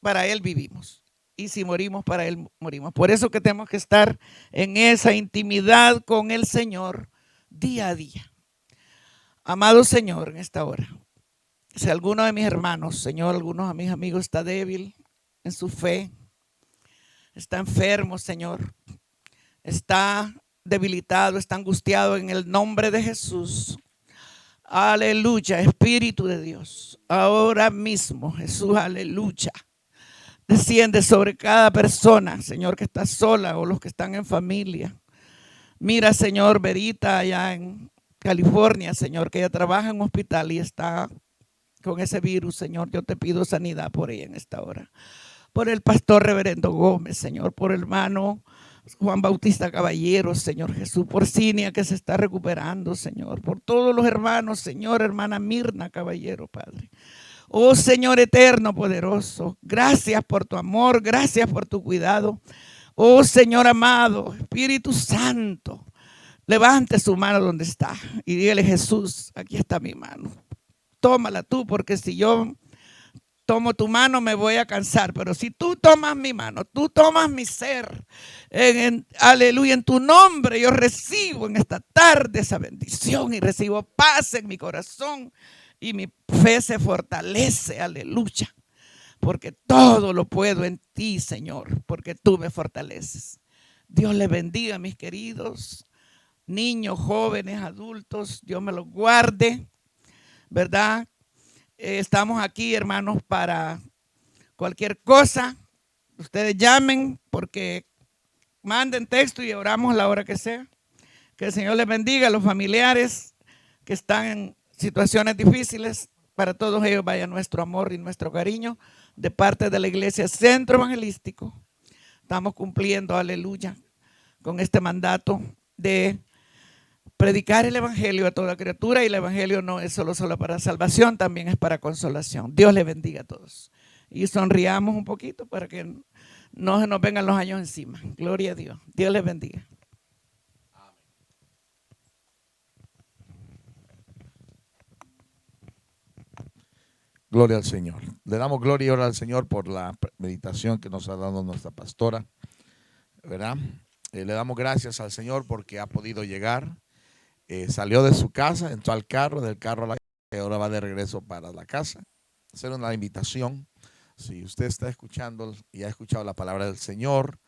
S9: para Él vivimos. Y si morimos, para Él morimos. Por eso que tenemos que estar en esa intimidad con el Señor día a día. Amado Señor, en esta hora, si alguno de mis hermanos, Señor, algunos de mis amigos está débil en su fe, está enfermo, Señor, está debilitado, está angustiado, en el nombre de Jesús. Aleluya, Espíritu de Dios. Ahora mismo, Jesús, aleluya. Desciende sobre cada persona, Señor, que está sola o los que están en familia. Mira, Señor, Verita allá en California, Señor, que ella trabaja en un hospital y está con ese virus, Señor. Yo te pido sanidad por ella en esta hora. Por el pastor reverendo Gómez, Señor, por el hermano Juan Bautista Caballero, Señor Jesús, por Cinia que se está recuperando, Señor, por todos los hermanos, Señor, hermana Mirna Caballero, Padre. Oh Señor eterno, poderoso, gracias por tu amor, gracias por tu cuidado. Oh Señor amado, Espíritu Santo, levante su mano donde está y dígale: Jesús, aquí está mi mano. Tómala tú, porque si yo tomo tu mano me voy a cansar, pero si tú tomas mi mano, tú tomas mi ser, aleluya, en tu nombre yo recibo en esta tarde esa bendición y recibo paz en mi corazón y mi fe se fortalece, aleluya, porque todo lo puedo en ti, Señor, porque tú me fortaleces. Dios les bendiga, mis queridos niños, jóvenes, adultos, Dios me los guarde, ¿verdad? Estamos aquí, hermanos, para cualquier cosa. Ustedes llamen, porque manden texto y oramos la hora que sea. Que el Señor les bendiga. A los familiares que están en situaciones difíciles, para todos ellos vaya nuestro amor y nuestro cariño de parte de la Iglesia Centro Evangelístico. Estamos cumpliendo, aleluya, con este mandato de predicar el evangelio a toda criatura, y el evangelio no es solo para salvación, también es para consolación. Dios les bendiga a todos. Y sonriamos un poquito para que no se nos vengan los años encima. Gloria a Dios. Dios les bendiga.
S2: Gloria al Señor. Le damos gloria y honra al Señor por la meditación que nos ha dado nuestra pastora, ¿verdad? Le damos gracias al Señor porque ha podido llegar. Salió de su casa, entró al carro, del carro a la casa, y ahora va de regreso para la casa. Hacer una invitación. Si usted está escuchando y ha escuchado la palabra del Señor,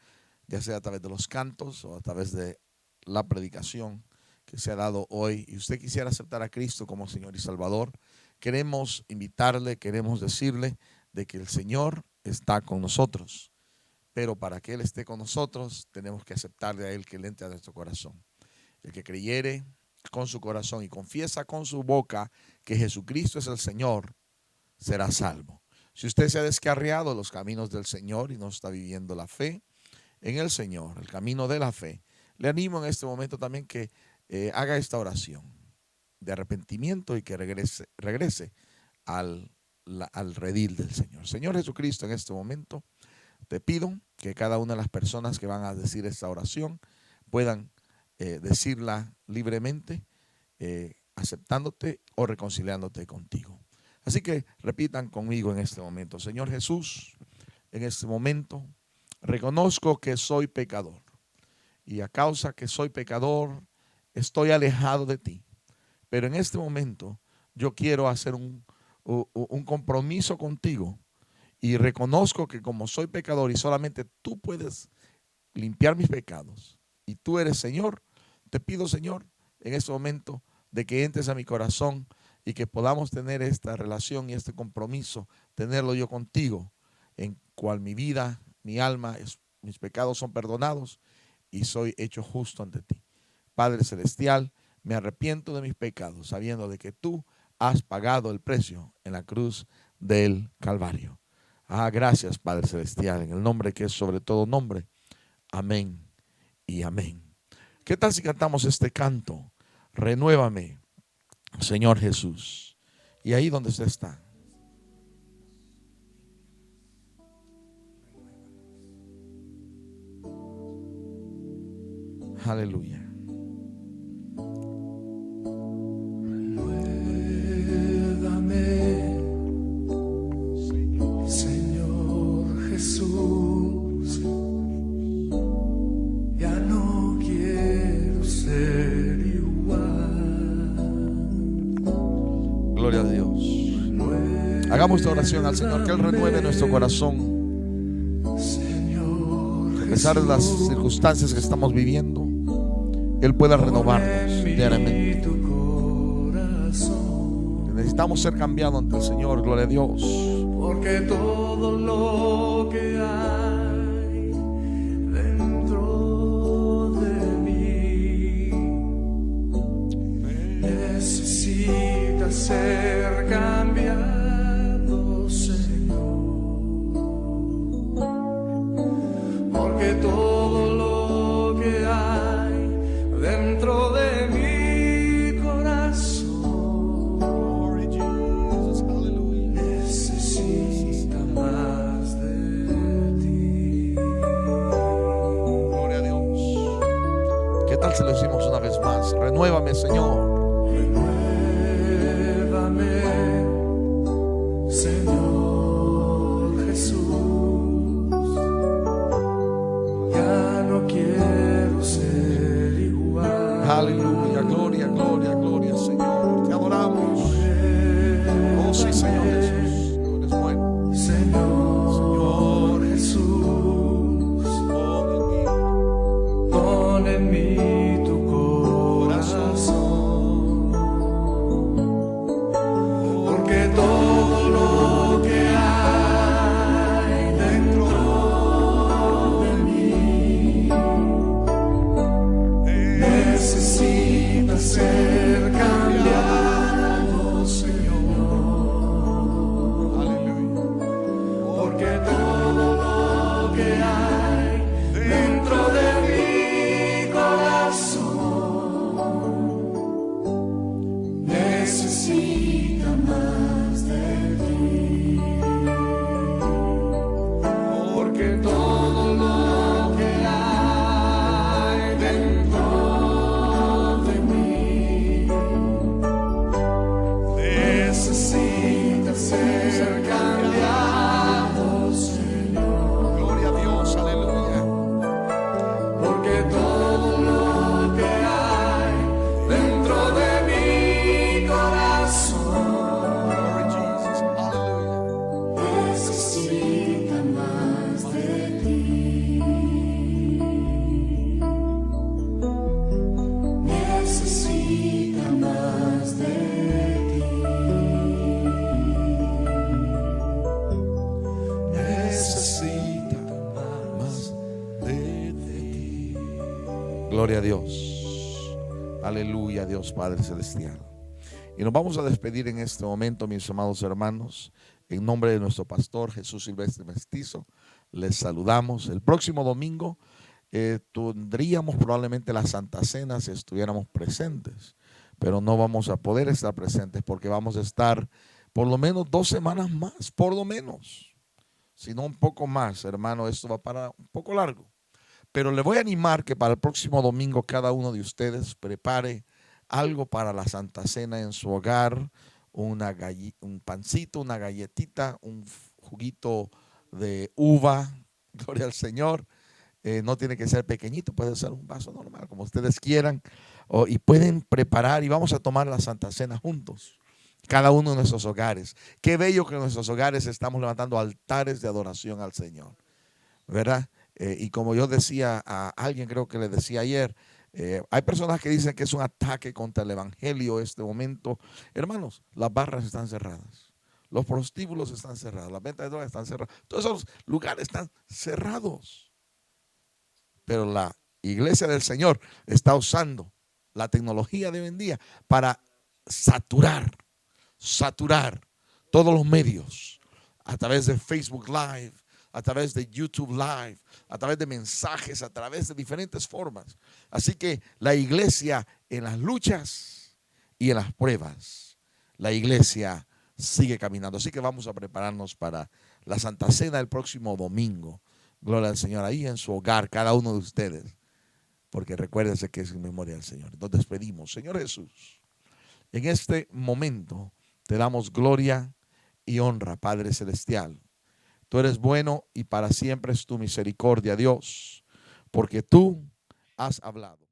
S2: ya sea a través de los cantos o a través de la predicación que se ha dado hoy, y usted quisiera aceptar a Cristo como Señor y Salvador, queremos invitarle, queremos decirle de que el Señor está con nosotros. Pero para que Él esté con nosotros, tenemos que aceptarle a Él que Él entre a nuestro corazón. El que creyere con su corazón y confiesa con su boca que Jesucristo es el Señor, será salvo. Si usted se ha descarriado de los caminos del Señor y no está viviendo la fe en el Señor, el camino de la fe, le animo en este momento también que haga esta oración de arrepentimiento y que regrese al redil del Señor. Señor Jesucristo, en este momento te pido que cada una de las personas que van a decir esta oración puedan decirla libremente, aceptándote o reconciliándote contigo. Así que repitan conmigo en este momento: Señor Jesús, en este momento reconozco que soy pecador y a causa que soy pecador estoy alejado de ti. Pero en este momento yo quiero hacer un compromiso contigo y reconozco que como soy pecador y solamente tú puedes limpiar mis pecados y tú eres Señor, te pido, Señor, en este momento de que entres a mi corazón y que podamos tener esta relación y este compromiso, tenerlo yo contigo, en cual mi vida, mi alma, mis pecados son perdonados y soy hecho justo ante ti. Padre Celestial, me arrepiento de mis pecados, sabiendo de que tú has pagado el precio en la cruz del Calvario. Gracias, Padre Celestial, en el nombre que es sobre todo nombre. Amén y amén. ¿Qué tal si cantamos este canto? Renuévame, Señor Jesús. Y ahí donde usted está, aleluya.
S10: Renuévame, Señor Jesús. Ya no quiero ser igual.
S2: Gloria a Dios. Hagamos esta oración al Señor, que Él renueve nuestro corazón. A pesar de las circunstancias que estamos viviendo, Él pueda renovarnos diariamente. Necesitamos ser cambiados ante el Señor, gloria a Dios.
S10: Porque todo lo que hay dentro de mí necesita ser cambiado, Señor. Porque todo lo que hay dentro de mi corazón necesita más de ti.
S2: Gloria a Dios. ¿Qué tal si lo decimos una vez más? Renuévame, Señor.
S10: Renuévame, Señor Jesús. Ya no quiero ser igual.
S2: Aleluya, gloria, gloria, gloria, Señor. Te adoramos. Oh sí, Señor Jesús, tú eres bueno.
S10: Señor Jesús, pon en mí tu corazón.
S2: Gloria a Dios. Aleluya, Dios Padre Celestial. Y nos vamos a despedir en este momento, mis amados hermanos, en nombre de nuestro pastor Jesús Silvestre Mestizo. Les saludamos. El próximo domingo tendríamos probablemente la Santa Cena si estuviéramos presentes, pero no vamos a poder estar presentes porque vamos a estar por lo menos 2 semanas más, por lo menos, si no un poco más, hermano. Esto va para un poco largo, pero le voy a animar que para el próximo domingo cada uno de ustedes prepare algo para la Santa Cena en su hogar, un pancito, una galletita, un juguito de uva, gloria al Señor. No tiene que ser pequeñito, puede ser un vaso normal, como ustedes quieran, y pueden preparar y vamos a tomar la Santa Cena juntos, cada uno de nuestros hogares. Qué bello que en nuestros hogares estamos levantando altares de adoración al Señor, ¿verdad? Y como yo decía a alguien, creo que le decía ayer, hay personas que dicen que es un ataque contra el evangelio este momento. Hermanos, las barras están cerradas, los prostíbulos están cerrados, las ventas de drogas están cerradas, todos esos lugares están cerrados. Pero la iglesia del Señor está usando la tecnología de hoy en día para saturar todos los medios a través de Facebook Live, a través de YouTube Live, a través de mensajes, a través de diferentes formas. Así que la iglesia en las luchas y en las pruebas, la iglesia sigue caminando. Así que vamos a prepararnos para la Santa Cena el próximo domingo. Gloria al Señor, ahí en su hogar, cada uno de ustedes, porque recuérdense que es en memoria del Señor. Nos despedimos. Señor Jesús, en este momento te damos gloria y honra, Padre Celestial. Tú eres bueno y para siempre es tu misericordia, Dios, porque tú has hablado.